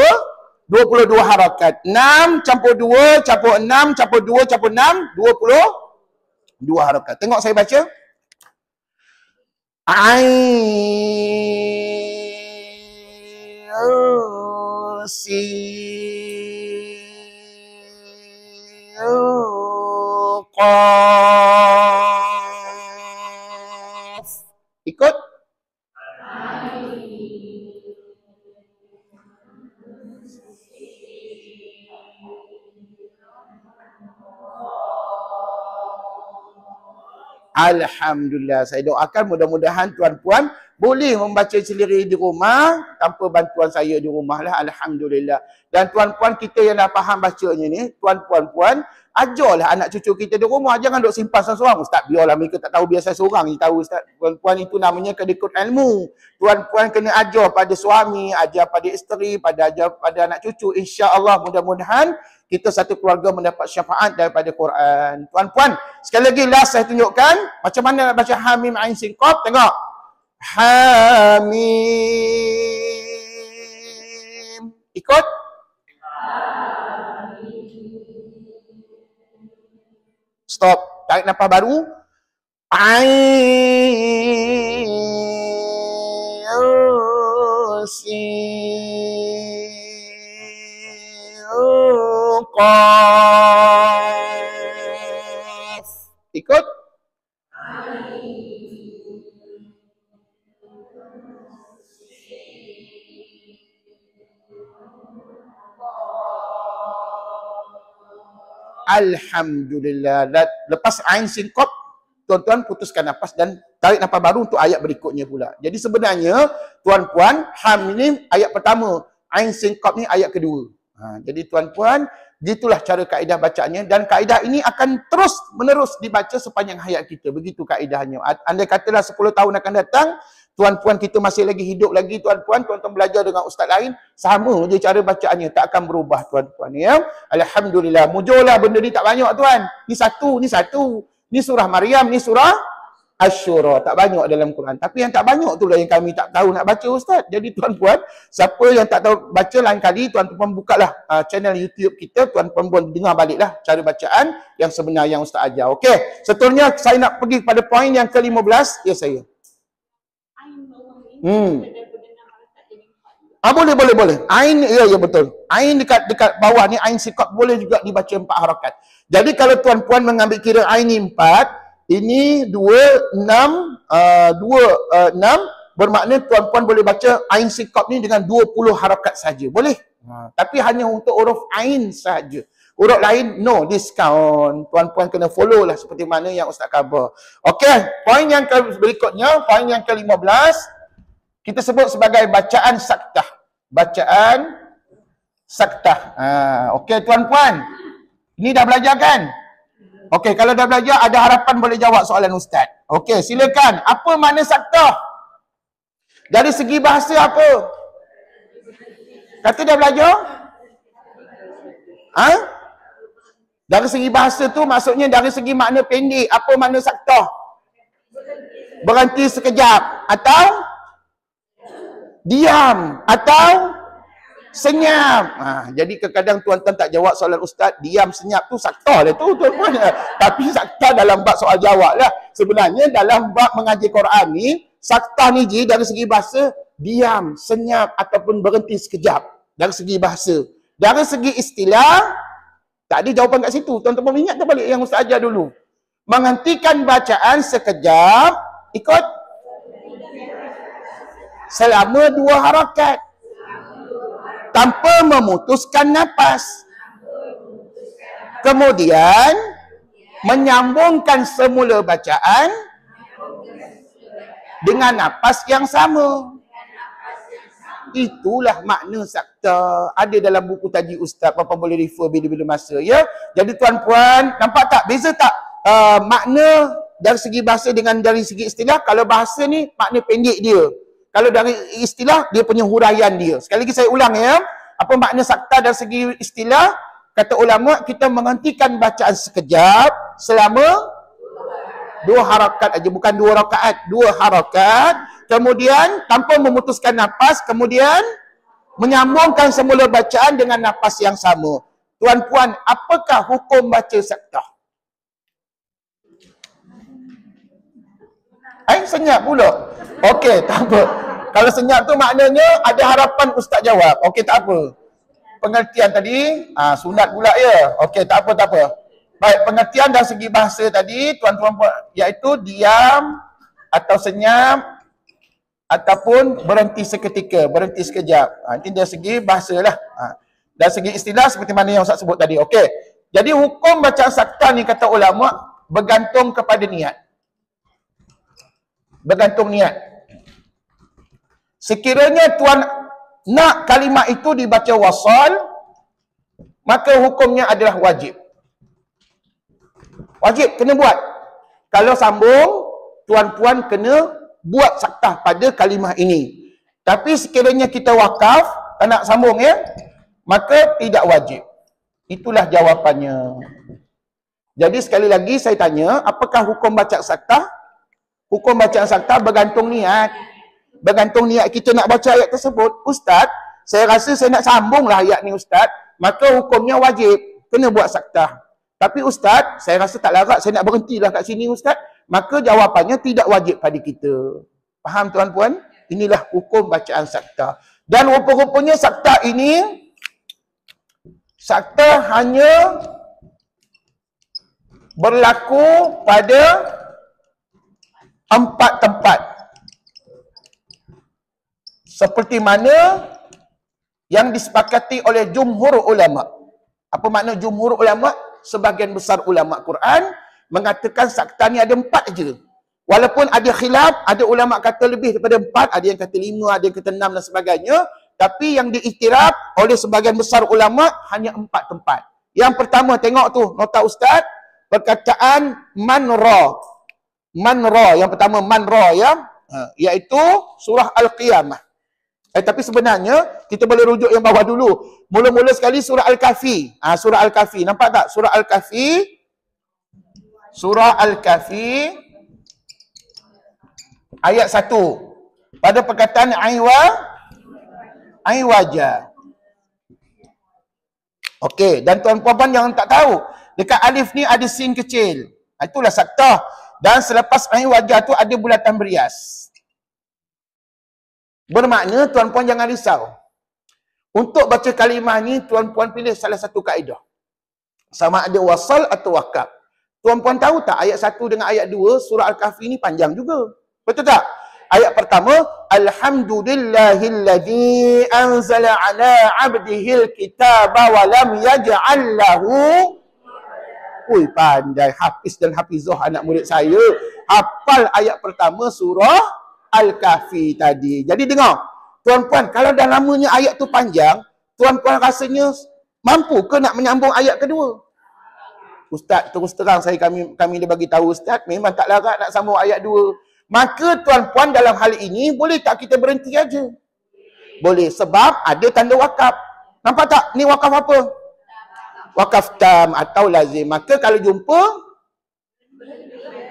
harakat. 6 campur 2 campur 6 campur 2 campur 6 22 harakat. Tengok saya baca. Ain sin qaf. Ikut? Alhamdulillah. Saya doakan mudah-mudahan tuan-puan boleh membaca sendiri di rumah tanpa bantuan saya di rumah lah. Alhamdulillah. Dan tuan-puan kita yang dah faham bacanya ni, tuan-puan-puan, ajarlah anak cucu kita di rumah. Jangan duk simpan seorang-seorang. Ustaz, biarlah mereka tak tahu, biasa seorang je tahu Ustaz. Tuan-puan, itu namanya kedekut ilmu. Tuan-puan kena ajar pada suami, ajar pada isteri, ajar pada anak cucu. InsyaAllah mudah-mudahan kita satu keluarga mendapat syafaat daripada Quran. Tuan-puan, sekali lagi last saya tunjukkan macam mana nak baca Hamim Ain Sin Qaf. Tengok. Hamim. Ikut. Stop. Tarik nafas baru. Ain Sin Qaf. Ikut. Alhamdulillah. Lepas Ain Sin Qaf, tuan-tuan putuskan nafas dan tarik nafas baru untuk ayat berikutnya pula. Jadi sebenarnya, tuan-puan, ham ini ayat pertama. Ain sin qaf ni ayat kedua. Jadi tuan-puan, gitulah cara kaedah bacaannya. Dan kaedah ini akan terus menerus dibaca sepanjang hayat kita. Begitu kaedahnya. Andai katalah 10 tahun akan datang, tuan-puan kita masih lagi hidup lagi, tuan-puan belajar dengan ustaz lain, sama je cara bacaannya, tak akan berubah tuan-puan ya. Alhamdulillah, mujurlah benda ni tak banyak tuan. Ni satu. Ni surah Maryam, ni surah Asy-Syura. Tak banyak dalam Quran. Tapi yang tak banyak tu lah yang kami tak tahu nak baca ustaz. Jadi tuan-puan, siapa yang tak tahu baca lain kali, tuan-tuan bukalah channel YouTube kita, tuan-puan pun dengar baliklah cara bacaan yang sebenar yang ustaz ajar. Okey, seterusnya saya nak pergi pada poin yang ke-15. Ya saya. Boleh. Ain, ya betul. Ain dekat bawah ni, ain sikap boleh juga dibaca 4 harakat. Jadi kalau tuan-puan mengambil kira ain ni 4, ini 2, 6, bermakna tuan-puan boleh baca ain sikap ni dengan 20 harakat saja. Boleh? Tapi hanya untuk huruf ain saja. Huruf lain, no discount. Tuan-puan kena follow lah seperti mana yang ustaz cover. Okey, poin yang berikutnya, poin yang ke-15. Kita sebut sebagai bacaan saktah. Bacaan saktah. Okey tuan-puan. Ini dah belajar kan? Okey, kalau dah belajar ada harapan boleh jawab soalan ustaz. Okey, silakan. Apa makna saktah? Dari segi bahasa apa? Kata dah belajar? Dari segi bahasa tu maksudnya dari segi makna pendek. Apa makna saktah? Berhenti sekejap. Atau diam atau senyap. Jadi kadang-kadang tuan-tuan tak jawab soalan ustaz, diam senyap tu saktah dah tu tuan-tuan. Tapi saktah dalam bab soal jawab lah. Sebenarnya dalam bab mengaji Quran ni, saktah ni dari segi bahasa, diam, senyap ataupun berhenti sekejap. Dari segi bahasa. Dari segi istilah, tak ada jawapan kat situ. Tuan-tuan ingat tak balik yang ustaz ajar dulu. Menghentikan bacaan sekejap, ikut selama 2 harakat tanpa memutuskan nafas. Kemudian menyambungkan semula bacaan dengan nafas yang sama. Itulah makna sakta. Ada dalam buku taji ustaz, apa boleh refer bila-bila masa ya. Jadi tuan-puan, nampak tak beza tak makna dari segi bahasa dengan dari segi istilah? Kalau bahasa ni makna pendek dia. Kalau dari istilah, dia punya huraian dia. Sekali lagi saya ulang ya. Apa makna sakta dari segi istilah? Kata ulama, kita menghentikan bacaan sekejap selama 2 harakat aja. Bukan 2 rakaat. 2 harakat. Kemudian, tanpa memutuskan nafas. Kemudian, menyambungkan semula bacaan dengan nafas yang sama. Tuan-puan, apakah hukum baca sakta? Senyap pula. Okey, tak apa. Kalau senyap tu maknanya ada harapan ustaz jawab. Okey, tak apa. Pengertian tadi, sunat pula ya. Okey, tak apa. Baik, pengertian dari segi bahasa tadi, tuan-tuan, iaitu diam atau senyap ataupun berhenti seketika, berhenti sekejap. Ini dari segi bahasa lah. Dari segi istilah seperti mana yang ustaz sebut tadi. Okey. Jadi hukum bacaan sakta ni kata ulama bergantung kepada niat. Bergantung niat. Sekiranya tuan nak kalimat itu dibaca wasal, maka hukumnya adalah wajib. Wajib, kena buat. Kalau sambung, tuan-puan kena buat saktah pada kalimah ini. Tapi sekiranya kita wakaf, tak nak sambung ya, maka tidak wajib. Itulah jawapannya. Jadi sekali lagi saya tanya, apakah hukum baca saktah? Hukum bacaan saktah bergantung niat. Bergantung niat kita nak baca ayat tersebut. Ustaz, saya rasa saya nak sambunglah ayat ni ustaz, maka hukumnya wajib. Kena buat saktah. Tapi ustaz, saya rasa tak larat, saya nak berhentilah kat sini ustaz, maka jawapannya tidak wajib pada kita. Faham tuan-puan? Inilah hukum bacaan saktah. Dan rupa-rupanya saktah ini, saktah hanya berlaku pada 4 tempat. Seperti mana yang disepakati oleh jumhur ulama. Apa makna jumhur ulama? Sebahagian besar ulama Quran mengatakan sakta ni ada 4 je. Walaupun ada khilaf, ada ulama kata lebih daripada 4, ada yang kata 5, ada yang kata 6 dan sebagainya. Tapi yang diiktiraf oleh sebahagian besar ulama hanya 4 tempat. Yang pertama, tengok tu, nota ustaz, perkataan manra. Manra, yang pertama manra ya, iaitu surah Al-Qiyamah. Tapi sebenarnya, kita boleh rujuk yang bawah dulu. Mula-mula sekali surah Al-Kahfi. Surah Al-Kahfi, nampak tak? Surah Al-Kahfi. Surah Al-Kahfi. Ayat 1. Pada perkataan Aiwaja. Okey, dan tuan-puan yang tak tahu, dekat alif ni ada sin kecil. Itulah saktah. Dan selepas Aiwaja tu ada bulatan berias. Bermakna tuan-puan jangan risau. Untuk baca kalimah ni, tuan-puan pilih salah satu kaedah. Sama ada wasal atau wakaf. Tuan-puan tahu tak ayat 1 dengan ayat 2 surah Al-Kahfi ni panjang juga. Betul tak? Ayat pertama, Alhamdulillahilladzi anzala ala abdihil kitaba wa lam yaj'al lahu. Ui, pandai Hafiz dan Hafizah anak murid saya. Hafal ayat pertama surah Al-Kahfi tadi. Jadi dengar, tuan-puan, kalau dah lamanya ayat tu panjang, tuan-puan rasanya mampu ke nak menyambung ayat kedua? Ustaz, terus terang kami dia bagi tahu Ustaz, memang tak larat nak sambung ayat 2. Maka tuan-puan dalam hal ini, boleh tak kita berhenti aja? Boleh, sebab ada tanda wakaf. Nampak tak? Ni wakaf apa? Wakaf tam atau lazim. Maka kalau jumpa,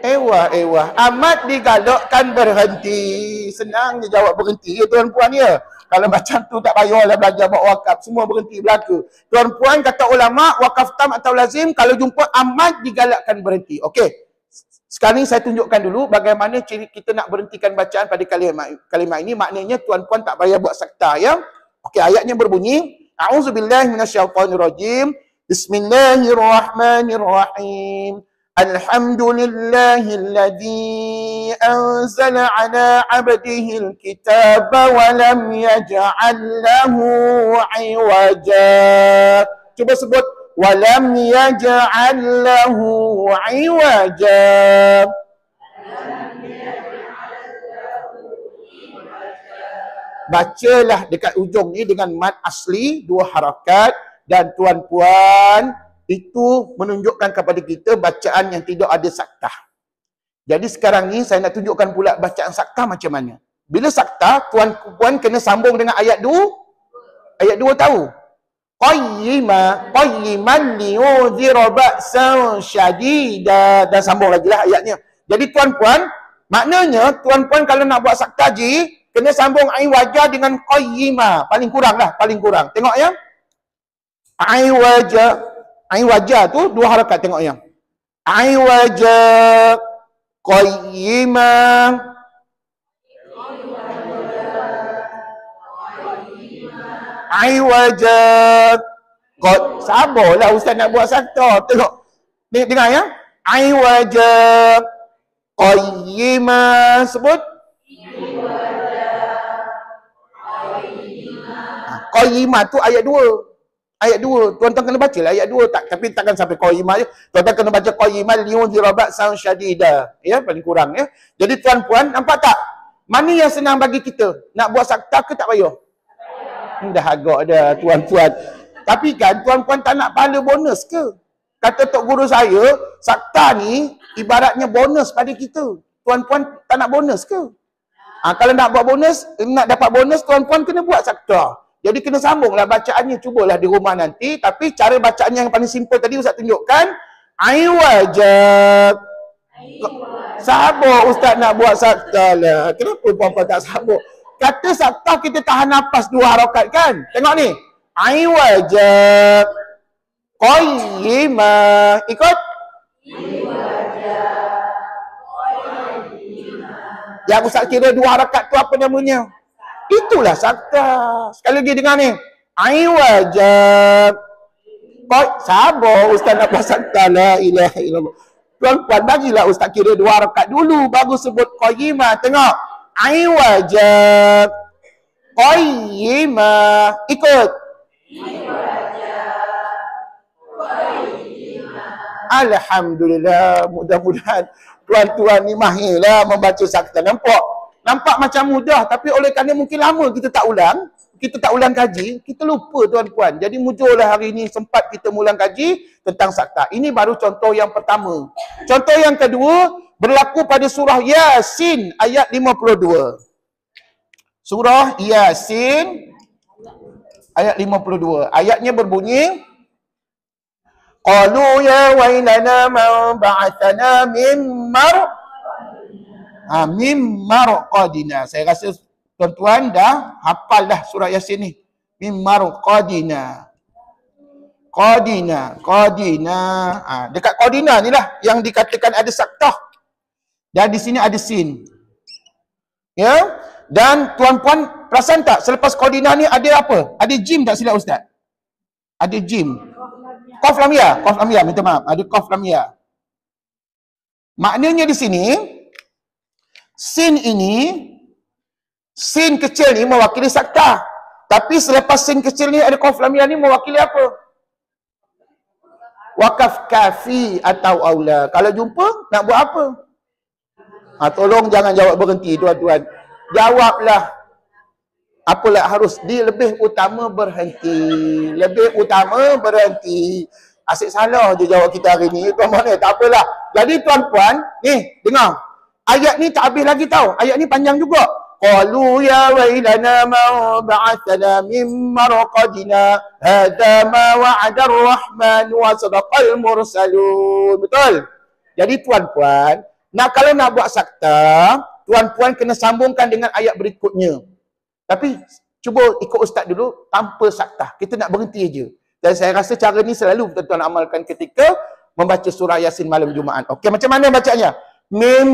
Ewah. Amat digalakkan berhenti. Senang je jawab berhenti ya tuan-puan ya. Kalau macam tu tak payahlah belajar buat wakaf. Semua berhenti belaka. Tuan-puan kata ulama, wakaf tam atau lazim, kalau jumpa amat digalakkan berhenti. Okey. Sekarang ni saya tunjukkan dulu bagaimana ciri kita nak berhentikan bacaan pada kalimah ini. Maknanya tuan-puan tak payah buat sakta ya. Okey, ayatnya berbunyi, A'udzubillahi minasyaitonirrajim. Bismillahirrahmanirrahim. Alhamdulillahilladzi anzala ala 'abdihil kitaba wa lam yaj'al lahu 'iwaja. Cuba sebut walam yaj'al lahu 'iwaja. Bacalah dekat ujung ni dengan mad asli 2 harakat, dan tuan-puan itu menunjukkan kepada kita bacaan yang tidak ada saktah. Jadi sekarang ni saya nak tunjukkan pula bacaan saktah macam mana. Bila saktah, tuan-puan kena sambung dengan ayat 2. Ayat 2 tahu? Qayyiman liyunzira ba'san syadida. Dan sambung lagi lah ayatnya. Jadi tuan-puan, maknanya tuan-puan kalau nak buat saktaji, kena sambung ain wajah dengan qayyima. Paling kurang lah, paling kurang. Tengok ya. Ain wajah tu 2 harakat, tengok ya. Ain wajah qayyima. Aiwajab. Sabarlah ustaz nak buat sakta. Tengok. Dengar ya. Aiwajab. Qayyimah. Sebut. Qayyimah tu ayat 2. Ayat 2. Tuan-tuan kena baca lah ayat 2. Tapi takkan sampai qayyimah je. Tuan-tuan kena baca qayyimah liyunzira ba'san syadida. Ya, paling kurang ya. Jadi tuan-puan, nampak tak? Mana yang senang bagi kita? Nak buat sakta ke tak payah? Dah agak dah tuan-tuan. Tapi kan tuan-puan tak nak pahala bonus ke? Kata tok guru saya, sakta ni ibaratnya bonus pada kita. Tuan-puan tak nak bonus ke? Kalau nak buat bonus, nak dapat bonus, tuan-puan kena buat sakta. Jadi kena sambunglah bacaannya. Cubalah di rumah nanti. Tapi cara bacaannya yang paling simple tadi Ustaz tunjukkan. Aiwajab. Sabar Ustaz nak buat sakta lah. Kenapa puan-puan tak sabar? Kata sakta kita tahan nafas 2 harakat kan? Tengok ni. Aiwajab. Qayyimah. Ikut. Yang Ustaz kira 2 harakat tu apa namanya? Itulah sakta. Sekali lagi dengar ni. Aiwajab. Sabar Ustaz nak buat sakta. La ilaha illallah. Tuan-puan bagilah Ustaz kira 2 harakat dulu baru sebut qayyimah. Tengok. Aiwajab. Qayyimah. Ikut. Alhamdulillah, mudah-mudahan tuan-tuan ni mahirlah membaca sakta. Nampak macam mudah, tapi oleh kerana mungkin lama kita tak ulang kaji, kita lupa tuan-tuan. Jadi mujurlah hari ini sempat kita ulang kaji tentang sakta. Ini baru contoh yang pertama. Contoh yang kedua berlaku pada surah Yasin ayat 52. Surah Yasin ayat 52. Ayatnya berbunyi, qalu ya wailana man ba'athana min marqadina. Saya rasa tuan-tuan dah hafal dah surah Yasin ni. Min marqadina. Qadina. Dekat qadina ni lah yang dikatakan ada saktah. Dan di sini ada sin. Ya? Dan tuan-puan perasan tak selepas qadina ni ada apa? Ada jim tak silap ustaz? Ada jim. Qaf lam ya, minta maaf. Ada qaf lam ya. Maknanya di sini sin kecil ni mewakili saktah. Tapi selepas sin kecil ni ada qaf lam ya ni mewakili apa? Wakaf kafi atau aula. Kalau jumpa nak buat apa? Tolong jangan jawab berhenti tuan-tuan. Jawablah. Apalah harus lebih utama berhenti. Asyik salah je jawab kita hari ni. Tuan mana? Tak apalah. Jadi tuan-puan, ni dengar. Ayat ni tak habis lagi tau. Ayat ni panjang juga. Qalu ya wailana ma ba'athana min marqadina hadza ma wa'ada ar-rahman wa sadaqal mursalun. Betul? Jadi tuan-puan, kalau nak buat sakta, tuan-puan kena sambungkan dengan ayat berikutnya. Tapi cuba ikut ustaz dulu tanpa saktah. Kita nak berhenti je. Dan saya rasa cara ni selalu tuan-tuan amalkan ketika membaca surah Yasin malam Jumaat. Okey, macam mana bacanya? Mim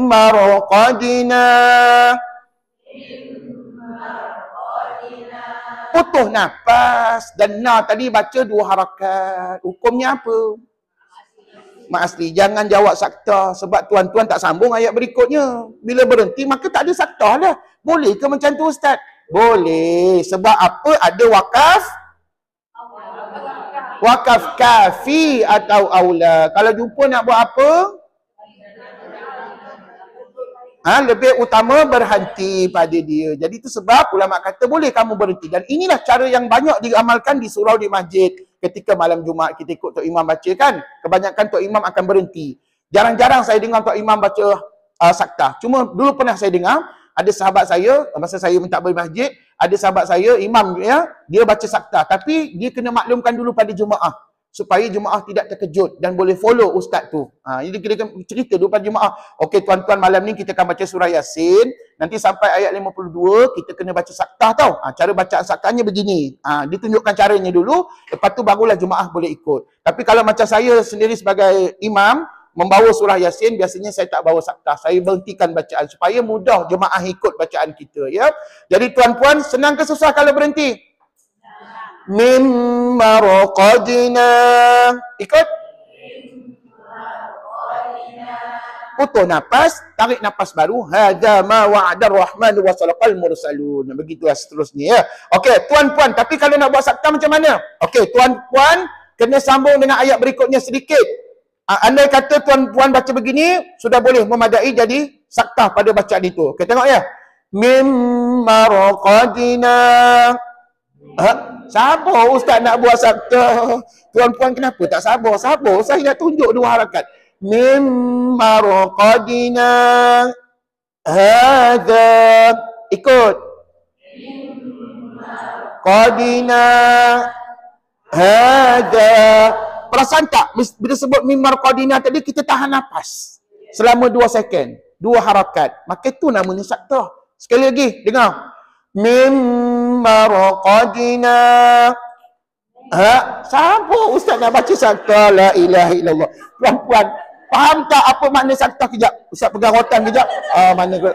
marqadina. Putus nafas dan na tadi baca 2 harakat. Hukumnya apa? Mak asli, jangan jawab sakta sebab tuan-tuan tak sambung ayat berikutnya. Bila berhenti maka tak ada sakta lah. Boleh ke macam tu ustaz? Boleh. Sebab apa? Ada wakaf kafi atau aula. Kalau jumpa nak buat apa? Lebih utama berhenti pada dia. Jadi itu sebab ulama kata boleh kamu berhenti. Dan inilah cara yang banyak diamalkan di surau di masjid. Ketika malam Jumaat kita ikut Tok Imam baca kan. Kebanyakan Tok Imam akan berhenti. Jarang-jarang saya dengar Tok Imam baca saktah. Cuma dulu pernah saya dengar. Ada sahabat saya, masa saya mentadbir masjid, ada sahabat saya, imam dia baca saktah. Tapi dia kena maklumkan dulu pada Jumaat. Supaya Jumaat tidak terkejut dan boleh follow ustaz tu. Jadi kita cerita dulu pada Jumaat. Okey tuan-tuan, malam ni kita akan baca surah Yasin. Nanti sampai ayat 52, kita kena baca saktah tau. Cara bacaan saktahnya begini. Ditunjukkan caranya dulu, lepas tu barulah Jumaat boleh ikut. Tapi kalau macam saya sendiri sebagai imam, membawa surah Yasin, biasanya saya tak bawa saktah. Saya berhentikan bacaan supaya mudah jemaah ikut bacaan kita. Ya. Jadi tuan-puan, senang ke susah kalau berhenti? Mim marqadina. Ikut? Putus nafas, tarik nafas baru. Hadza ma wa'ada ar-rahman wa sadaqal mursalun. Begitu seterusnya ya. Okey, tuan-puan, tapi kalau nak buat saktah macam mana? Okey, tuan-puan kena sambung dengan ayat berikutnya sedikit. Andai kata tuan-puan baca begini, sudah boleh memadai jadi saktah pada bacaan itu. Okey, tengok ya. Mim marqadina. Sabar ustaz nak buat saktah. Tuan-puan kenapa tak sabar? Sabar, saya nak tunjuk 2 harakat. Mim marqadina. Hadza. Ikut. Qadina. Hadza. Perasan tak? Bila sebut mimar qadina tadi, kita tahan nafas selama 2 second. 2 harakat. Maka itu namanya saktah. Sekali lagi, dengar. Mimar qadina. Siapa ustaz nak baca saktah? La ilaha illallah. Puan-puan, faham tak apa makna saktah? Kejap. Ustaz pegang rotan kejap. Mana ke?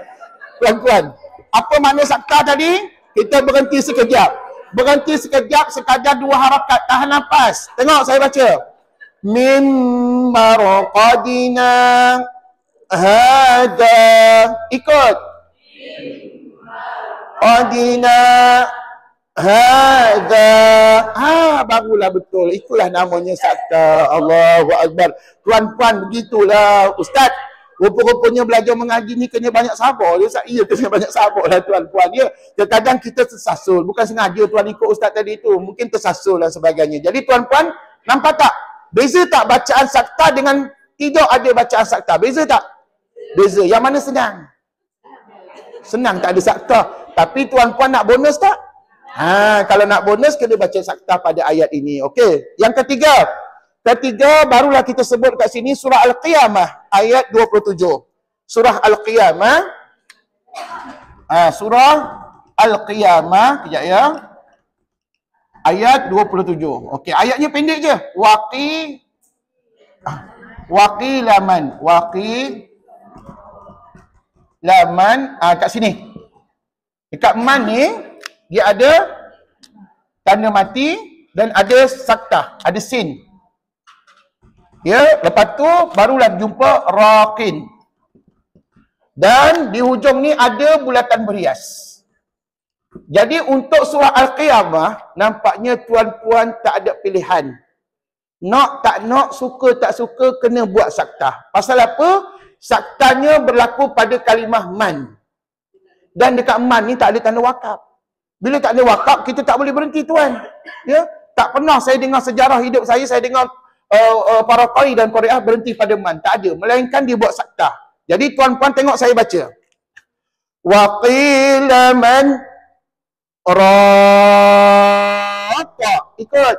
Puan-puan, apa makna saktah tadi? Kita berhenti sekejap. Berhenti sekejap, sekadar 2 harakat. Tahan nafas. Tengok saya baca. Mim marqadina. Hada. Ikut. Qadina. Hadza. Barulah betul. Itulah namanya sakta. Allahu Akbar. Tuan-puan, begitulah Ustaz. Rupa-rupanya belajar mengaji ni kena banyak sabar. Ustaz, iya kena banyak sabar lah tuan-puan. Ya. Kadang kita tersasul. Bukan sengaja tuan ikut Ustaz tadi tu. Mungkin tersasul dan sebagainya. Jadi tuan-puan, nampak tak? Beza tak bacaan sakta dengan tidak ada bacaan sakta? Beza tak? Beza. Yang mana senang? Senang, tak ada sakta. Tapi tuan-puan nak bonus tak? Kalau nak bonus, kena baca sakta pada ayat ini. Okey. Yang ketiga. Ketiga, barulah kita sebut kat sini surah Al-Qiyamah ayat 27. Surah Al-Qiyamah. Surah Al-Qiyamah. Kejap ya. Ayat 27. Okey, ayatnya pendek je. Waqilaman. Waqilaman. Kat sini. Dekat man ni, dia ada tanda mati dan ada sakta, ada sin. Ya, lepas tu barulah jumpa raqin. Dan di hujung ni ada bulatan berias. Jadi untuk surah Al-Qiyamah, nampaknya tuan-puan tak ada pilihan. Nak tak nak, suka tak suka, kena buat sakta. Pasal apa? Saktanya berlaku pada kalimah man. Dan dekat man ni tak ada tanda wakaf. Bila tak ada wakaf, kita tak boleh berhenti tuan. Ya, tak pernah saya dengar sejarah hidup saya dengar para qari dan qari'ah berhenti pada man. Tak ada. Melainkan dia buat sakta. Jadi tuan-puan tengok saya baca. Wa qila man raqa. Ikut.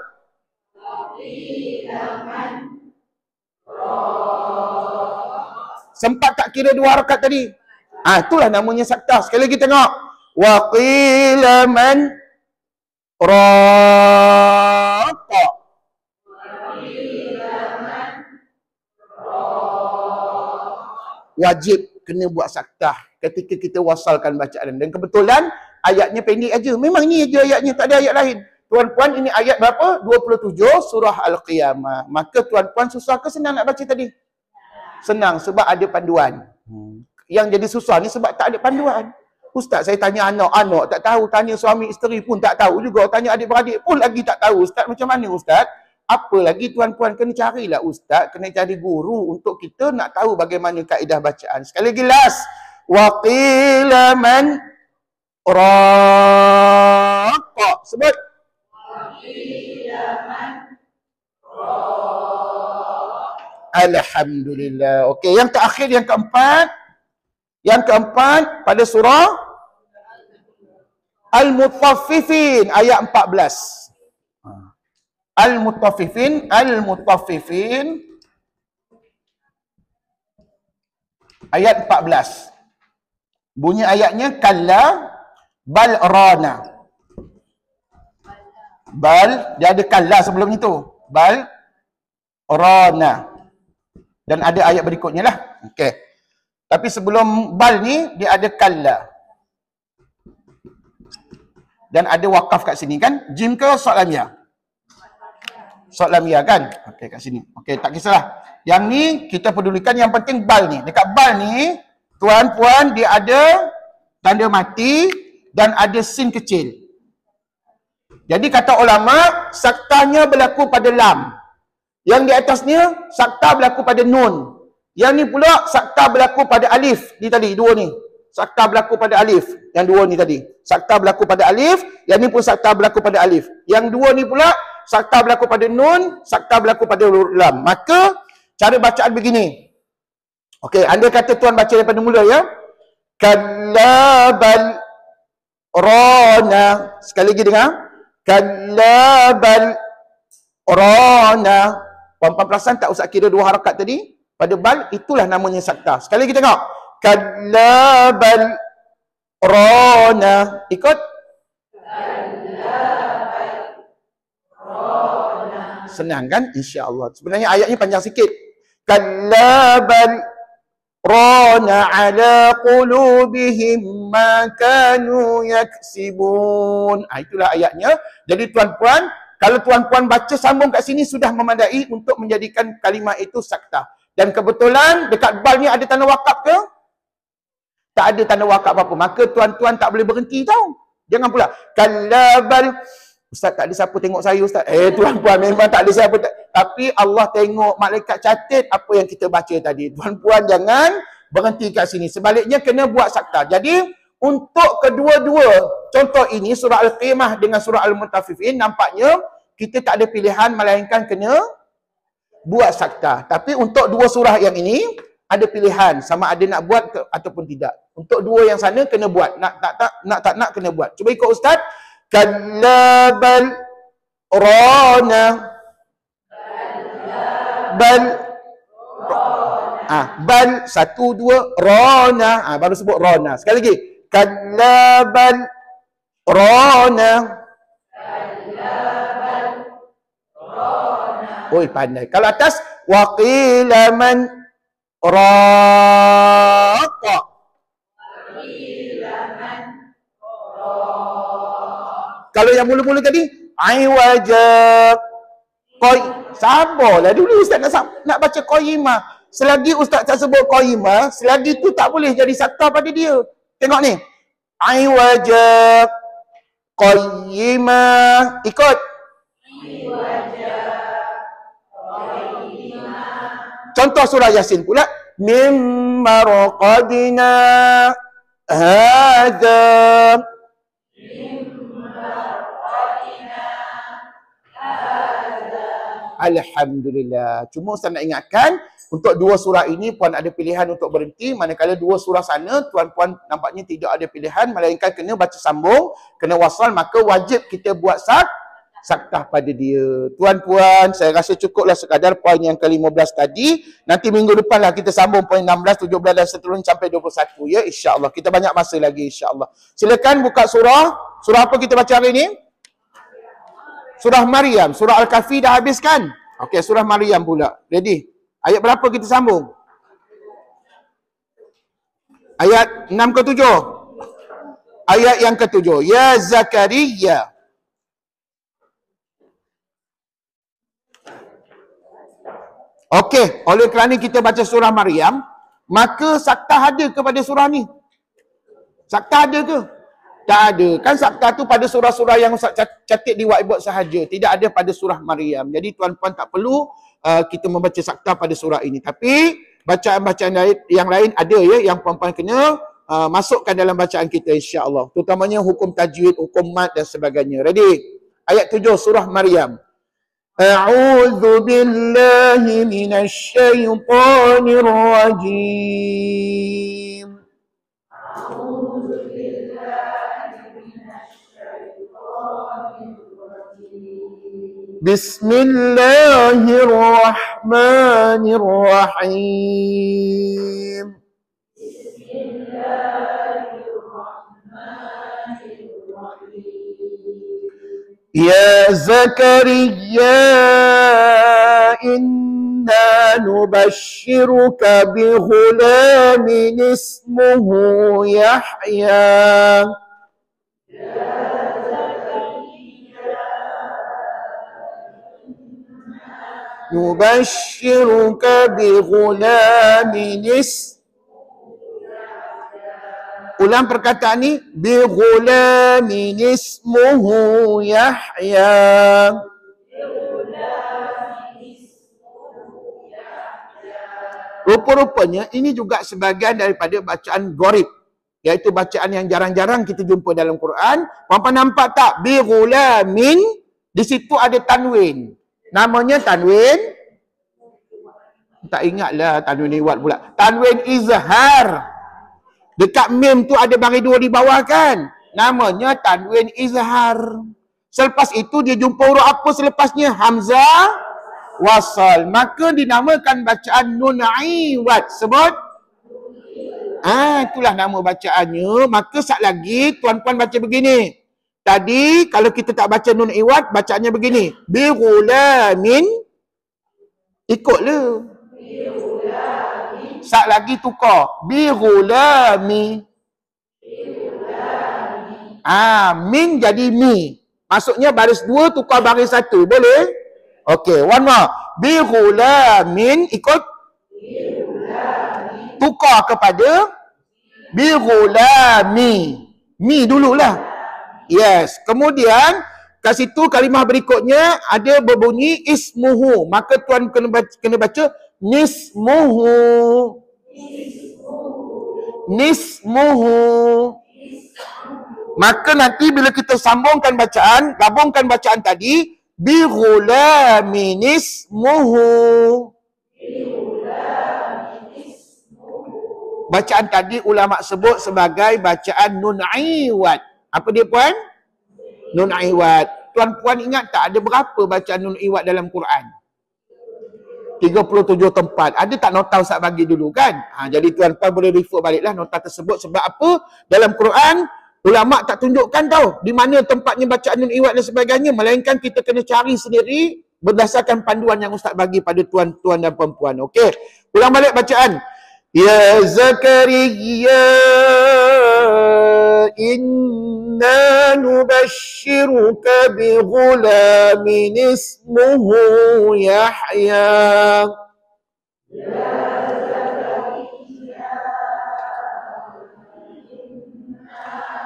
Sempat tak kira 2 harakat tadi? Itulah namanya sakta. Sekali lagi tengok. Wa qila man raqa. Wajib kena buat saktah ketika kita wasalkan bacaan. Dan kebetulan ayatnya pendek aja. Memang ni aja ayatnya, tak ada ayat lain. Tuan-puan, ini ayat berapa? 27 surah Al-Qiyamah. Maka tuan-puan, susah ke senang nak baca tadi? Senang sebab ada panduan. Yang jadi susah ni sebab tak ada panduan. Ustaz, saya tanya anak tak tahu, tanya suami isteri pun tak tahu juga, tanya adik-beradik pun lagi tak tahu. Ustaz, macam mana Ustaz? Apa lagi tuan-puan, kena carilah Ustaz, kena cari guru untuk kita nak tahu bagaimana kaedah bacaan. Sekali lagi last. Wa qila man raqa. Sebut. Wa qila man raqa. Alhamdulillah. Okey, yang terakhir, yang keempat. Yang keempat pada surah Al-Mutaffifin ayat 14. Al-Mutaffifin ayat 14. Bunyi ayatnya kalla bal rana. Bal, dia ada kalla sebelum itu. Bal rana. Dan ada ayat berikutnya lah. Okey. Tapi sebelum bal ni dia ada kalla. Dan ada wakaf kat sini kan? Jim ke solat lamia? Solat lamia kan? Okey, kat sini. Okey, tak kisahlah. Yang ni kita pedulikan, yang penting bal ni. Dekat bal ni, tuan-puan, dia ada tanda mati dan ada sin kecil. Jadi kata ulama, saktanya berlaku pada lam. Yang di atasnya, sakta berlaku pada nun. Yang ni pula, sakta berlaku pada alif. Ni tadi, dua ni. Sakta berlaku pada alif. Yang dua ni tadi. Sakta berlaku pada alif. Yang ni pun sakta berlaku pada alif. Yang dua ni pula, sakta berlaku pada nun, sakta berlaku pada lam. Maka, cara bacaan begini. Okey, anda kata tuan baca daripada mula ya. Kalla bal rana. Sekali lagi dengar. Kalla bal rana. Puan-puan perasan tak usah kira 2 harakat tadi? Pada bal, itulah namanya sakta. Sekali lagi tengok. Kalla bal rana. Ikut. Senang kan? InsyaAllah. Sebenarnya ayatnya panjang sikit. Kalla bal rana ala qulubihim ma kanu yaksibun. Itulah ayatnya. Jadi tuan-puan, kalau tuan-puan baca sambung kat sini sudah memadai untuk menjadikan kalimah itu sakta. Dan kebetulan dekat bal ni ada tanda wakaf ke? Tak ada tanda wakaf apa-apa. Maka tuan-tuan tak boleh berhenti tau. Jangan pula kalla bal. Ustaz, tak ada siapa tengok saya Ustaz. Tuan-puan, memang tak ada siapa. Tapi Allah tengok, malaikat catat apa yang kita baca tadi. Tuan-puan jangan berhenti kat sini. Sebaliknya kena buat sakta. Jadi untuk kedua-dua contoh ini, surah Al-Qiyamah dengan surah Al-Mutaffifin, nampaknya kita tak ada pilihan melainkan kena buat sakta. Tapi untuk dua surah yang ini ada pilihan sama ada nak buat ataupun tidak. Untuk dua yang sana kena buat. Nak tak nak kena buat. Cuba ikut Ustaz. Kalla bal rana. Bal 1 2 rana. Baru sebut rana. Sekali lagi. Kalla bal rana. Oi, pandai. Kalau atas waqila man raqa. Kalau yang mula-mula tadi aiwajak sabarlah dulu Ustaz nak baca qayyimah. Selagi Ustaz tak sebut qayyimah, selagi tu tak boleh jadi sakta pada dia. Tengok ni. Aiwajak qayyimah. Ikut. Contoh surah Yasin pula. Mimma raqadina hadza. Alhamdulillah. Cuma Ustaz nak ingatkan, untuk dua surah ini puan ada pilihan untuk berhenti, manakala dua surah sana tuan-puan nampaknya tidak ada pilihan, melainkan kena baca sambung, kena wasal, maka wajib kita buat saktah pada dia. Tuan-puan, saya rasa cukuplah sekadar poin yang ke-15 tadi. Nanti minggu depan lah kita sambung poin 16, 17 dan seterusnya sampai 21 ya, insya-Allah. Kita banyak masa lagi insya-Allah. Silakan buka surah. Surah apa kita baca hari ini? Surah Maryam. Surah Al-Kahfi dah habis kan? Okey, surah Maryam pula. Ready? Ayat berapa kita sambung? Ayat 6 ke 7? Ayat yang ke-7. Ya Zakaria. Okey, oleh kerana kita baca surah Maryam, maka saktah ada kepada surah ni? Saktah ada ke? Tak ada. Kan saktah tu pada surah-surah yang Ustaz catat di whiteboard sahaja. Tidak ada pada surah Maryam. Jadi tuan-puan tak perlu kita membaca saktah pada surah ini. Tapi bacaan-bacaan yang lain ada ya, yang puan-puan kena masukkan dalam bacaan kita insya-Allah. Terutamanya hukum tajwid, hukum mad dan sebagainya. Ready? Ayat 7 surah Maryam. A'udzu billahi minasy syaithanir rajim. Bismillahirrahmanirrahim. Ya Zakaria, inna nubashshiruka bi ghulamin ismuhu Yahya. Nubashshiruka bi ghulamin ulang perkataan ni, bi ghulamin ismuhu Yahya. Rupa-rupanya ini juga sebahagian daripada bacaan gharib, iaitu bacaan yang jarang-jarang kita jumpa dalam Quran. Puan-puan nampak tak? Bi ghulamin, di situ ada tanwin. Namanya tanwin, tak ingatlah tanwin iwat pula. Tanwin izhar. Dekat mim tu ada baris dua di bawah kan? Namanya tanwin izhar. Selepas itu dia jumpa huruf apa selepasnya? Hamzah wasal. Maka dinamakan bacaan nun iwat. Sebut? Itulah nama bacaannya. Maka sat lagi tuan-puan baca begini. Tadi kalau kita tak baca nun iwat, bacaannya begini. Bi ghulamin. Ikutlah. Sat lagi tukar. Bi ghulami. Min jadi mi. Maksudnya baris dua tukar baris satu. Boleh? Okey, one more. Bi ghulamin. Ikut. Tukar kepada bi ghulami. Mi dululah. Yes. Kemudian kat situ kalimah berikutnya ada berbunyi ismuhu. Maka tuan kena baca nismuhu. Nismuhu. Maka nanti bila kita sambungkan bacaan, gabungkan bacaan tadi, bi ghulamin ismuhu. Bacaan tadi ulama sebut sebagai bacaan nun iwad. Apa dia puan? Nun iwad. Tuan-puan ingat tak ada berapa bacaan nun iwad dalam Quran? 37 tempat. Ada tak nota Ustaz bagi dulu kan? Jadi tuan-puan boleh refer baliklah nota tersebut. Sebab apa? Dalam Quran, ulama tak tunjukkan tau di mana tempatnya bacaan nun iwad dan sebagainya. Melainkan kita kena cari sendiri berdasarkan panduan yang Ustaz bagi pada tuan-tuan dan perempuan. Okey. Ulang balik bacaan. Ya Zakaria, inna nubashiruka bi ghulamin ismuhu Yahya.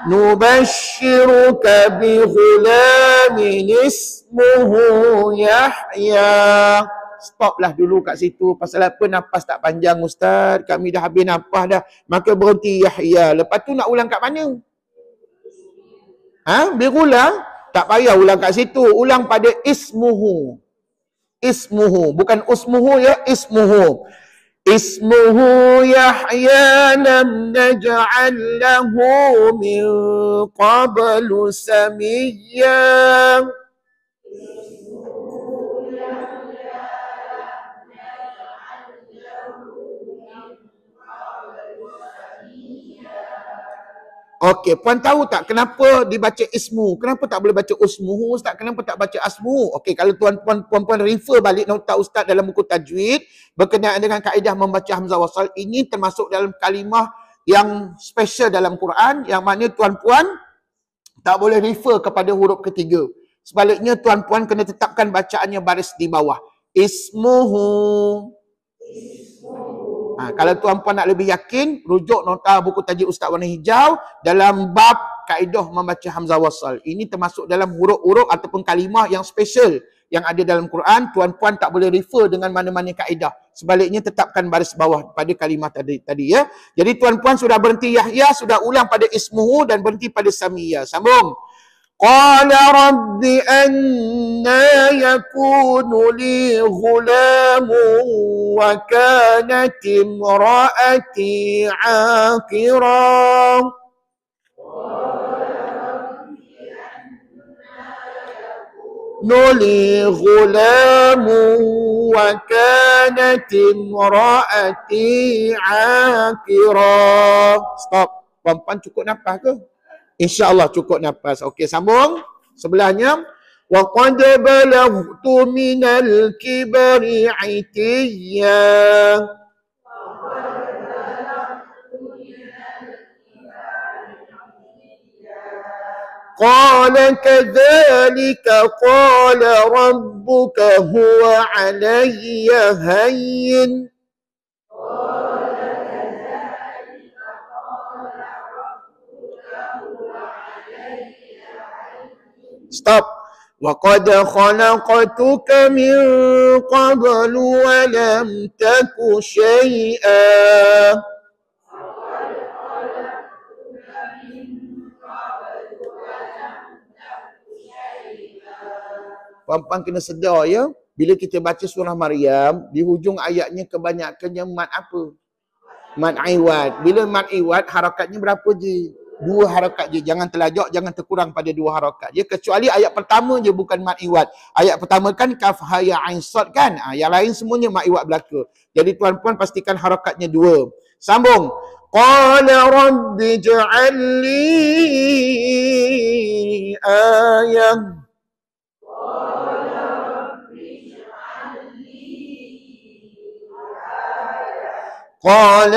Nubashiruka bi ghulamin ismuhu Yahya. Stoplah dulu kat situ. Pasal apa nafas tak panjang Ustaz? Kami dah habis nafas dah. Maka berhenti Yahya. Lepas tu nak ulang kat mana? Biar ulang? Tak payah ulang kat situ. Ulang pada ismuhu. Ismuhu. Bukan usmuhu ya. Ismuhu. Ismuhu Yahya lam naj'al lahu min qablu samiyya. Okey, puan tahu tak kenapa dibaca ismu? Kenapa tak boleh baca usmuhu Ustaz? Kenapa tak baca asmuhu? Okey, kalau puan-puan refer balik nota Ustaz dalam buku tajwid berkenaan dengan kaedah membaca hamzah wasal, ini termasuk dalam kalimah yang special dalam Quran yang mana tuan-puan tak boleh refer kepada huruf ketiga. Sebaliknya tuan-puan kena tetapkan bacaannya baris di bawah. Ismuhu. Kalau tuan-puan nak lebih yakin, rujuk nota buku tajwid Ustaz warna hijau dalam bab kaedah membaca hamzah wasal. Ini termasuk dalam huruf-huruf ataupun kalimah yang special yang ada dalam Quran. Tuan-puan tak boleh refer dengan mana-mana kaedah. Sebaliknya tetapkan baris bawah pada kalimah tadi ya. Jadi tuan-puan sudah berhenti Yahya, sudah ulang pada ismuhu dan berhenti pada samiyya. Sambung. Qala rabbi anna yakunu li ghulamun wa kanat imraati aqira. Nuli ghulamun wa kanat imraati aqira. Stop. Puan-puan cukup nafas ke? InsyaAllah cukup nafas. Okey, sambung. Sebelahnya. Wa qad balaghtu minal kibari itiyya. Qala kadhalika qala rabbuka huwa alayya hayyin. Stop. Wa qad khalaqtuka min qablu wa lam taku syai'a. Puan-puan kena sedar ya, bila kita baca surah Maryam, di hujung ayatnya kebanyakannya mat apa? Mat iwad. Bila mat iwad, harakatnya berapa je? 2 harakat je. Jangan terlajak, jangan terkurang pada 2 harakat je. Kecuali ayat pertama je bukan mat iwad. Ayat pertama kan kaf ha ya ain sad kan? Yang lain semuanya mat iwad belaka. Jadi tuan-puan pastikan harakatnya 2. Sambung. Qala rabbi ij'al li ayah. قال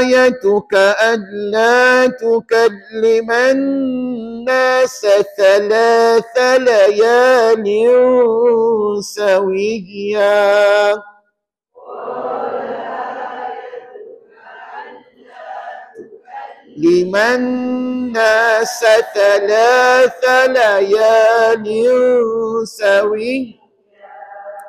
آيتك ألا تكلم الناس 3 ليال سويا. liman nasa thalatha layalin sawi.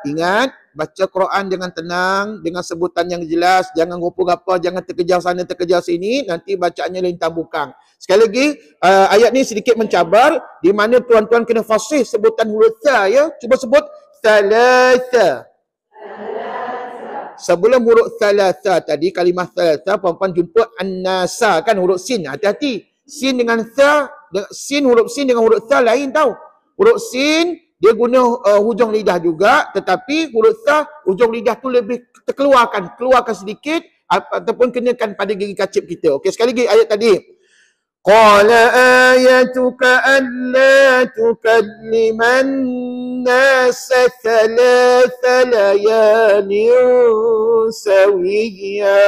Ingat, baca Quran dengan tenang, dengan sebutan yang jelas, jangan gapa-gapa, jangan terkejar sana, terkejar sini, nanti bacaannya lintang bukang. Sekali lagi, ayat ni sedikit mencabar, di mana tuan-tuan kena fasih sebutan huruf tha, ya. Cuba sebut thalatha. Sebelum huruf thalatha tadi, kalimah thalatha, puan-puan jumpa an-nasa, kan huruf sin. Hati-hati. Sin dengan tha, huruf sin dengan huruf tha lain tau. Huruf sin, dia guna hujung lidah juga, tetapi huruf tha, hujung lidah tu lebih terkeluarkan, keluarkan sedikit, ataupun kenakan pada gigi kacip kita. Okey, sekali lagi ayat tadi. Qala ayatuka alla tukalliman nasa thalatha layalin sawiyya.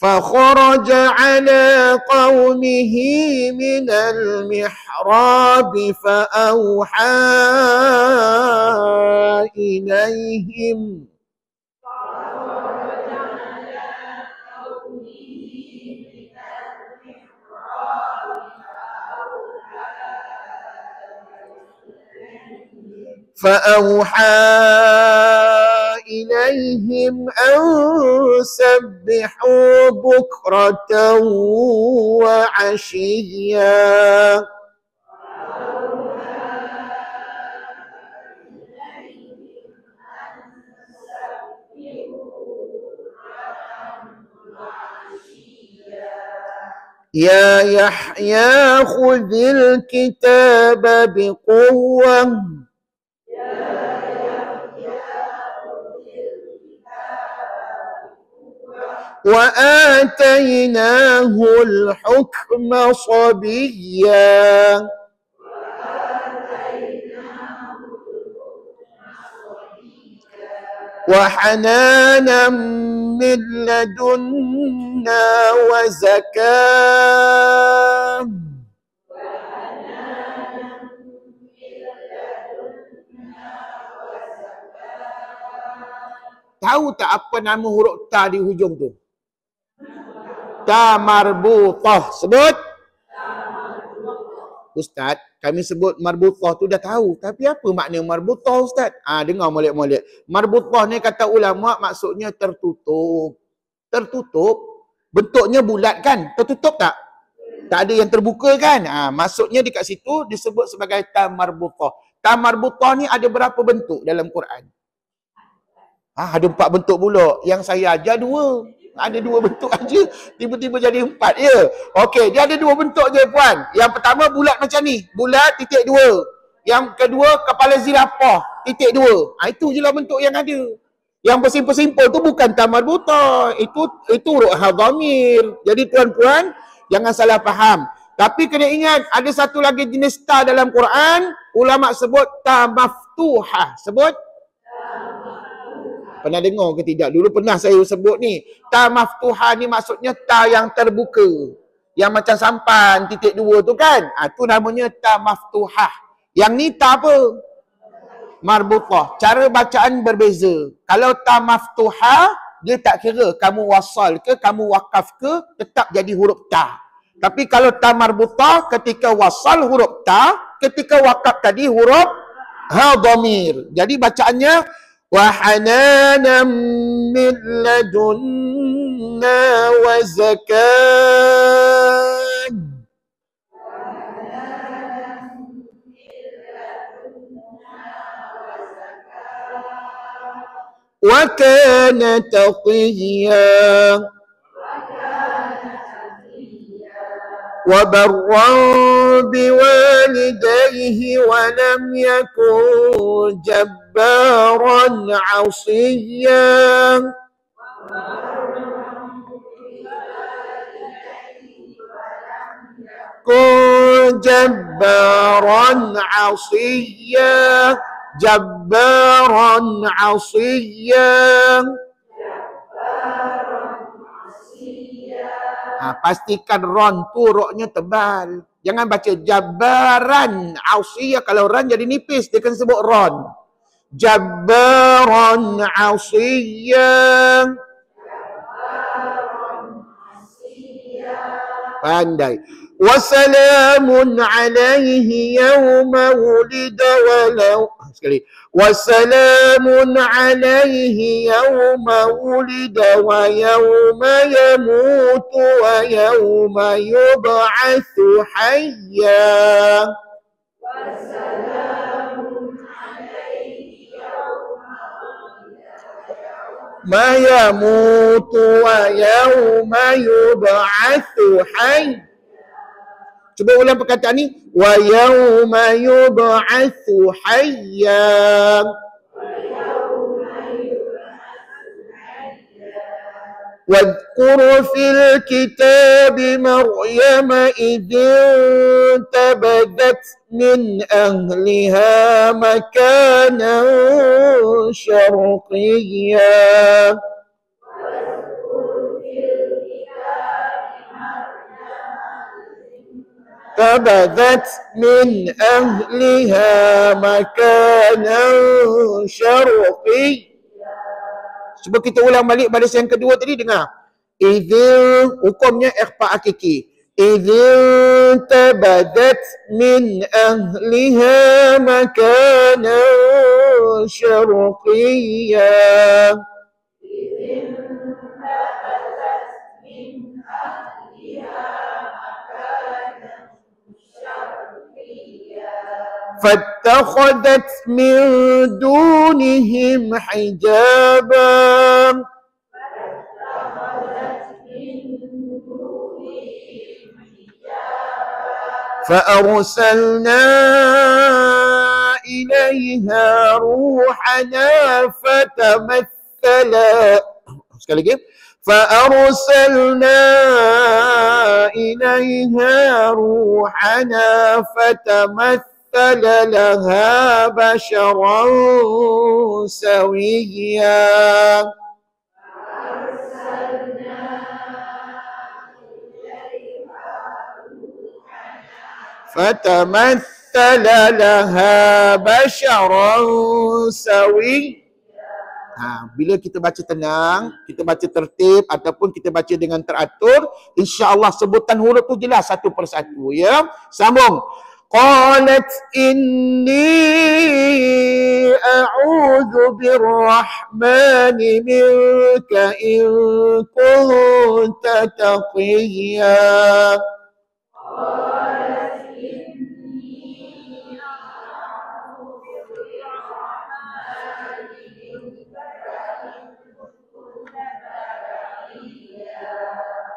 فخرج على قومه من المحراب فأوحى إليهم أن سبحوا بكرة وعشيا. يا يحيى خذ الكتاب بقوة وآتيناه الحكم صبيا وحنانا من لدنا وزكاة. Tahu tak apa nama huruf ta di hujung tu? Ta marbutah. Sebut. Ustaz, kami sebut marbutah tu dah tahu. Tapi apa makna marbutah, Ustaz? Dengar molek-molek. Marbutah ni kata ulama maksudnya tertutup. Tertutup. Bentuknya bulat kan? Tertutup tak? Tak ada yang terbuka kan? Maksudnya dekat situ disebut sebagai ta marbutah. Ta marbutah ni ada berapa bentuk dalam Quran? Ada 4 bentuk pula. Yang saya ajar 2. Ada 2 bentuk aja. Tiba-tiba jadi 4 ya. Okey, dia ada 2 bentuk je puan. Yang pertama bulat macam ni. Bulat titik 2. Yang kedua kepala zirafah titik 2. Itu je lah bentuk yang ada. Yang bersimpul-simpul tu bukan tamar buta. Itu huruf hadamir. Jadi tuan-puan jangan salah faham. Tapi kena ingat ada satu lagi jenis ta dalam Quran. Ulama sebut ta maftuhah. Sebut. Pernah dengar ke tidak? Dulu pernah saya sebut ni. Ta maftuha ni maksudnya ta yang terbuka. Yang macam sampan titik 2 tu kan? Tu namanya ta maftuha. Yang ni ta apa? Marbutah. Cara bacaan berbeza. Kalau ta maftuha, dia tak kira kamu wasal ke, kamu wakaf ke, tetap jadi huruf ta. Tapi kalau ta marbutah, ketika wasal huruf ta, ketika wakaf tadi huruf hadamir. Jadi bacaannya وَحَنَانًا مِنْ لَدُنَّا وَزَكَاةً. وَكَانَ تَقِيًّا وَبَرًّا بِوَالِدَيْهِ وَلَمْ يَكُنْ جَبَّارًا عَصِيًّا. كن جبارا عصيا جبارا عصيا. Pastikan ron tu roknya tebal. Jangan baca jabaran ausiyah. Kalau ran jadi nipis, dia kena sebut ron. Jabaran ausiyah. Pandai. Wassalamun alaihi yawma wulida walau. Sekali. Wassalamun alaihi yawma wulida wa yawma yamutu wa yawma yub'atsu hayya. Ma yamutu wa yawma yub'atsu hayya. Cuba ulang perkataan ni. Wa yawma yub'atsu hayya. واذكر في الكتاب مريم إذ انتبذت من أهلها مكانا شرقيا. انتبذت من أهلها مكانا شرقيا. Cuba kita ulang balik baris yang kedua tadi, dengar. Idzin, hukumnya ikhfa hakiki. Idzin tabadat min ahliha makana syarqiyya. فاتخذت من دونهم حجابا فأرسلنا إليها روحنا فتمثل sekali lagi فأرسلنا إليها روحنا فتمثل لها بشرا سويا. فتمثل لها بشرا سويا. Bila kita baca tenang, kita baca tertib ataupun kita baca dengan teratur, insya-Allah sebutan huruf tu jelas satu persatu, ya. Sambung. قالت إني أعوذ بالرحمن منك إن كنت تقيا.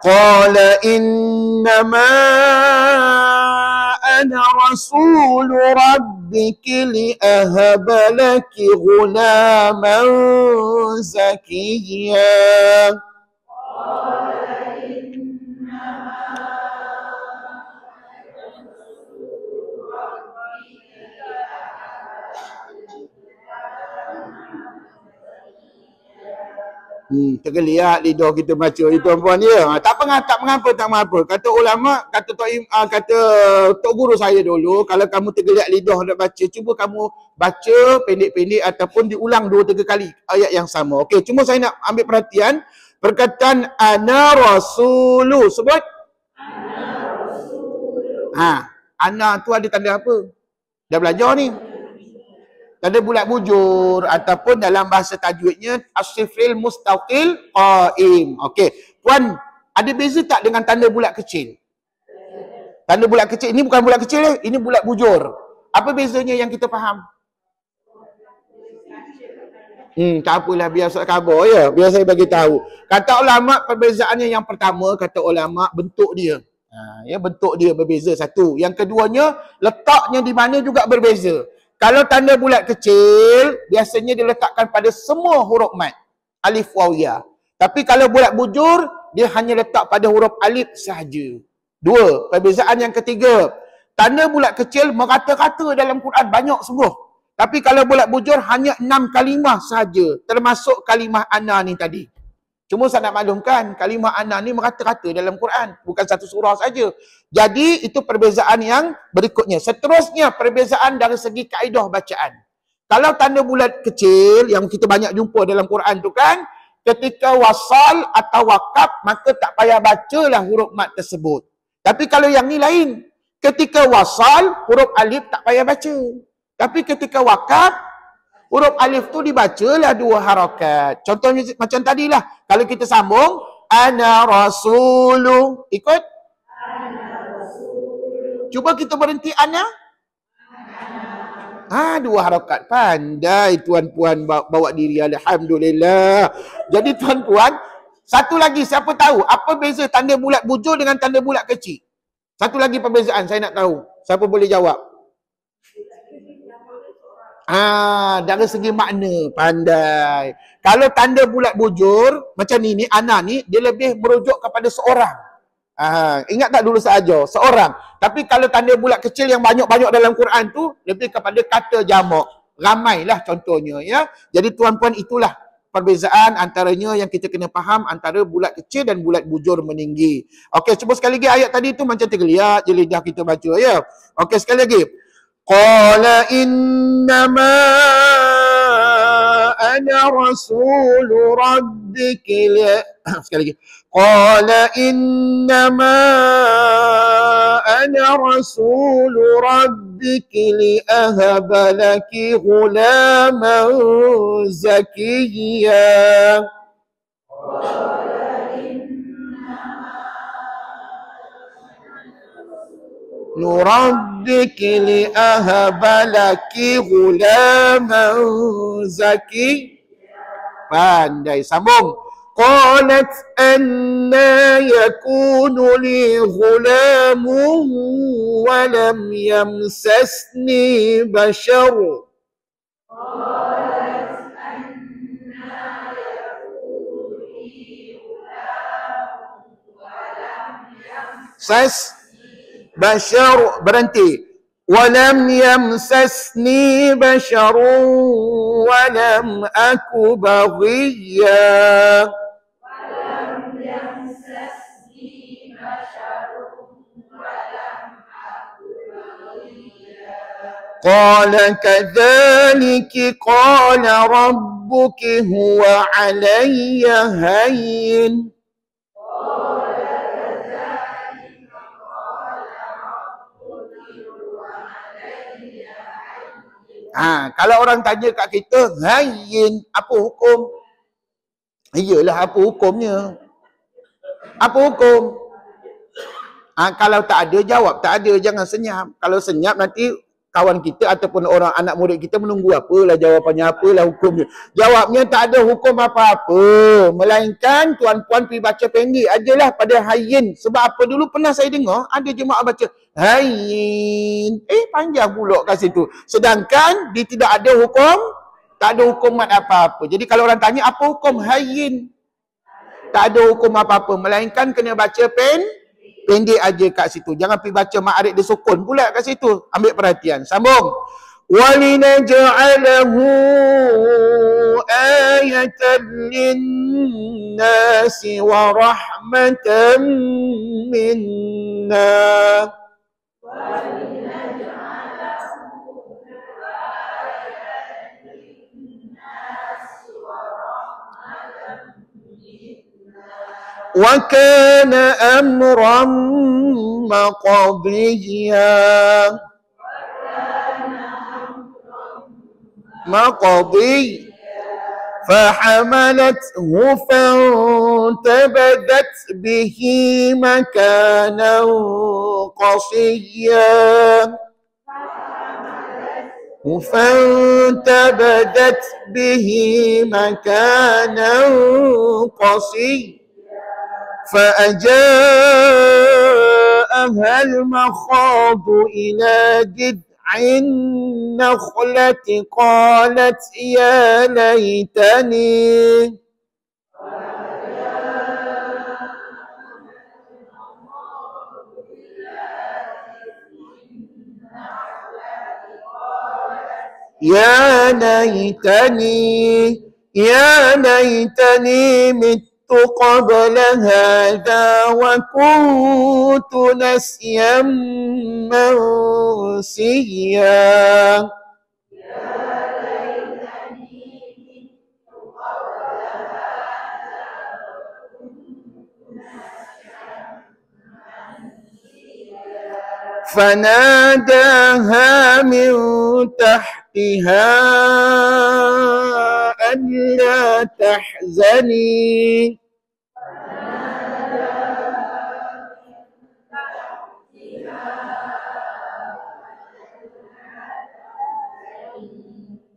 قال إنما أنا رسول ربك لأهب لك غلاما زكيا. Tergeliat lidah kita baca itu tuan-puan ya. Tak mengapa. Kata ulama, kata tok guru saya dulu, kalau kamu tergeliat lidah nak baca, cuba kamu baca pendek-pendek ataupun diulang 2-3 kali ayat yang sama. Okey, cuma saya nak ambil perhatian perkataan ana rasulu. Sebut ana rasulu. Ana tu ada tanda apa? Dah belajar ni. Tanda bulat bujur ataupun dalam bahasa tajwidnya as-sifril mustaqil qaim. Okey. Puan, ada beza tak dengan tanda bulat kecil? Tanda bulat kecil ini bukan bulat kecil, ini bulat bujur. Apa bezanya yang kita faham? Tak apalah, biar Ustaz khabar ya. Biar saya bagi tahu. Kata ulama, perbezaannya yang pertama, kata ulama, bentuk dia. Ya, bentuk dia berbeza satu. Yang keduanya, letaknya di mana juga berbeza. Kalau tanda bulat kecil, biasanya diletakkan pada semua huruf mat. Alif, waw, ya. Tapi kalau bulat bujur, dia hanya letak pada huruf alif sahaja. Dua. Perbezaan yang ketiga. Tanda bulat kecil merata-rata dalam Quran banyak sungguh. Tapi kalau bulat bujur hanya 6 kalimah sahaja. Termasuk kalimah ana ni tadi. Cuma saya nak maklumkan, kalimah ana ni merata-rata dalam Quran. Bukan satu surah saja. Jadi, itu perbezaan yang berikutnya. Seterusnya, perbezaan dari segi kaedah bacaan. Kalau tanda bulat kecil, yang kita banyak jumpa dalam Quran tu kan, ketika wasal atau wakaf, maka tak payah bacalah huruf mat tersebut. Tapi kalau yang ni lain. Ketika wasal, huruf alif tak payah baca. Tapi ketika wakaf, huruf alif tu dibacalah 2 harakat. Contohnya macam tadilah. Kalau kita sambung, ana rasulu. Ikut? Cuba kita berhenti ana. 2 harakat. Pandai tuan-puan bawa diri. Alhamdulillah. Jadi tuan-puan, satu lagi siapa tahu apa beza tanda bulat bujur dengan tanda bulat kecil? Satu lagi perbezaan saya nak tahu. Siapa boleh jawab? Dari segi makna, pandai. Kalau tanda bulat bujur, macam ni ana ni, dia lebih merujuk kepada seorang. Ingat tak dulu saya ajar? Seorang. Tapi kalau tanda bulat kecil yang banyak-banyak dalam Quran tu, lebih kepada kata jamak. Ramailah contohnya, ya. Jadi tuan-puan, itulah perbezaan antaranya yang kita kena faham antara bulat kecil dan bulat bujur meninggi. Okey, cuba sekali lagi ayat tadi tu macam tergeliat je lidah kita baca, ya. Okey, sekali lagi. Qala innama ana rasul rabbiki sekali lagi. Qala innama ana rasul rabbiki li ahaba laki ghulaman zakiyya. نربك لأهب لك غلاما زكي. Pandai, sambung. قالت أنا يكون لي غلام ولم يمسسني بشر. Bashar, berhenti. Walam yamsasni basharun walam aku baghiyya. Qala kadhalika qala rabbuki huwa alayya hayyin. Kalau orang tanya kat kita, hayyin, apa hukum? Iyalah, apa hukumnya? Apa hukum? Kalau tak ada, jawab tak ada, jangan senyap. Kalau senyap, nanti kawan kita ataupun orang anak murid kita menunggu apalah jawapannya, apalah hukumnya. Jawabnya tak ada hukum apa-apa. Melainkan tuan-puan pergi baca pendek ajalah pada hayyin. Sebab apa, dulu pernah saya dengar, ada jemaah baca hayyin. Panjang pula kat situ. Sedangkan dia tidak ada hukum, tak ada hukuman apa-apa. Jadi kalau orang tanya apa hukum hayyin, tak ada hukum apa-apa. Melainkan kena baca pendek aja kat situ. Jangan pergi baca ma'arif dia sukun pula kat situ. Ambil perhatian. Sambung. وَلِنَجْعَلَهُ آيَةً لِلنَّاسِ وَرَحْمَةً مِنَّا. وَكَانَ أَمْرًا مَقْضِيًّا. مقضي. فحملته فانتبذت به مكانا قصيا. فانتبذت به مكانا قصيا. فأجاءها المخاض إلى جذع النخلة قالت يا ليتني يا ليتني مت قبل هذا وكنت نسيا منسيا فناداها من تحتها ألا تحزني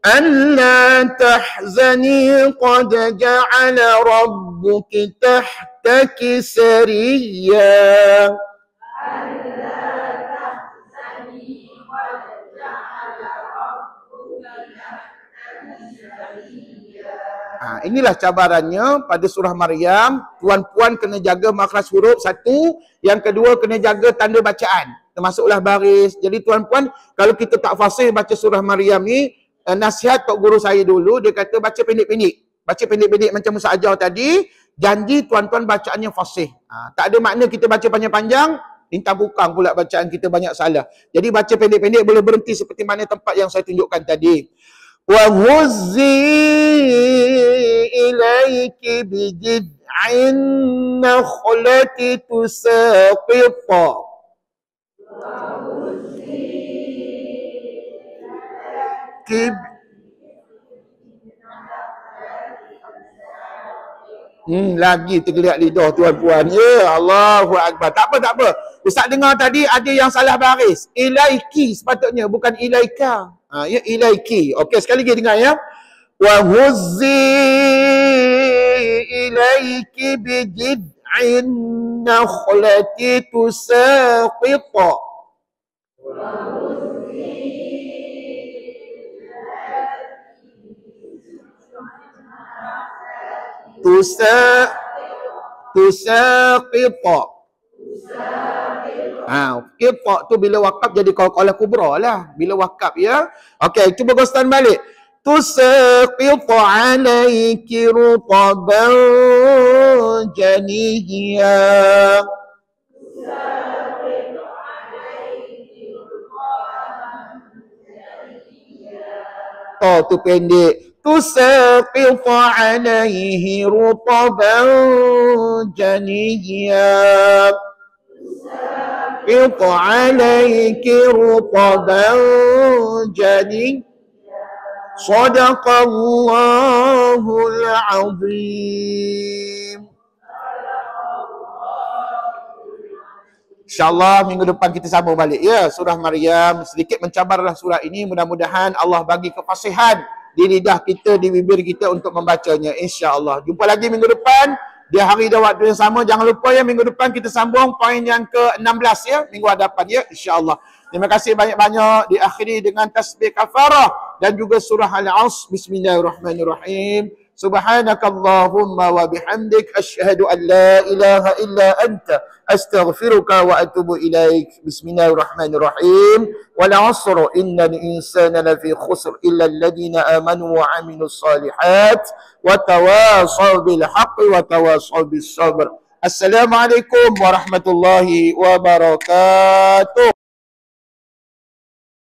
ألا تحزني قد جعل ربك تحتك سريا inilah cabarannya pada surah Maryam. Puan-puan kena jaga makhraj huruf satu, yang kedua kena jaga tanda bacaan, termasuklah baris. Jadi tuan-puan, kalau kita tak fasih baca surah Maryam ni, nasihat tok guru saya dulu, dia kata baca pendek-pendek. Baca pendek-pendek macam Musa ajar tadi, janji tuan-tuan bacaannya fasih. Tak ada makna kita baca panjang-panjang, lintang bukang pula bacaan kita banyak salah. Jadi baca pendek-pendek, boleh berhenti seperti mana tempat yang saya tunjukkan tadi. وَهُزِّي إِلَيْكِ بِجِذْعِ النَّخْلَةِ تُسَاقِطْ lagi tergeliat lidah tuan-puan. Ya Allahu Akbar. Tak apa. Ustaz dengar tadi ada yang salah baris. Ilaiki sepatutnya, bukan ilaika. Ya ilaiki. Okey, sekali lagi dengar ya. Wa huzzi ilaiki bijid'in nakhlati tusaqit. Tusaqit. Qita tu bila wakaf jadi qalqalah kubra lah. Bila wakaf ya. Okey, cuba ghostan balik. Tusaqit alayki rutaban janiyya. Oh, tu pendek. تساقط عليه رطبا جنيا تساقط عليك رطبا جنيا صدق الله العظيم. InsyaAllah minggu depan kita sambung balik ya surah Maryam. Sedikit mencabarlah surah ini, mudah-mudahan Allah bagi kefasihan di lidah kita, di bibir kita untuk membacanya, insya-Allah. Jumpa lagi minggu depan di hari dan waktu yang sama. Jangan lupa ya, minggu depan kita sambung poin yang ke-16 ya, minggu hadapan ya, insya-Allah. Terima kasih banyak-banyak. Diakhiri dengan tasbih kafarah dan juga surah Al-Asr. Bismillahirrahmanirrahim. Subhanakallahumma wa bihamdik asyhadu an la ilaha illa anta astaghfiruka wa atubu ilaik. Bismillahirrahmanirrahim. Wal 'asr innal insana lafi khusr illa alladhina amanu wa 'amilus solihat wa tawasaw bil haqqi wa tawasaw bis sabr. Assalamualaikum warahmatullahi wabarakatuh.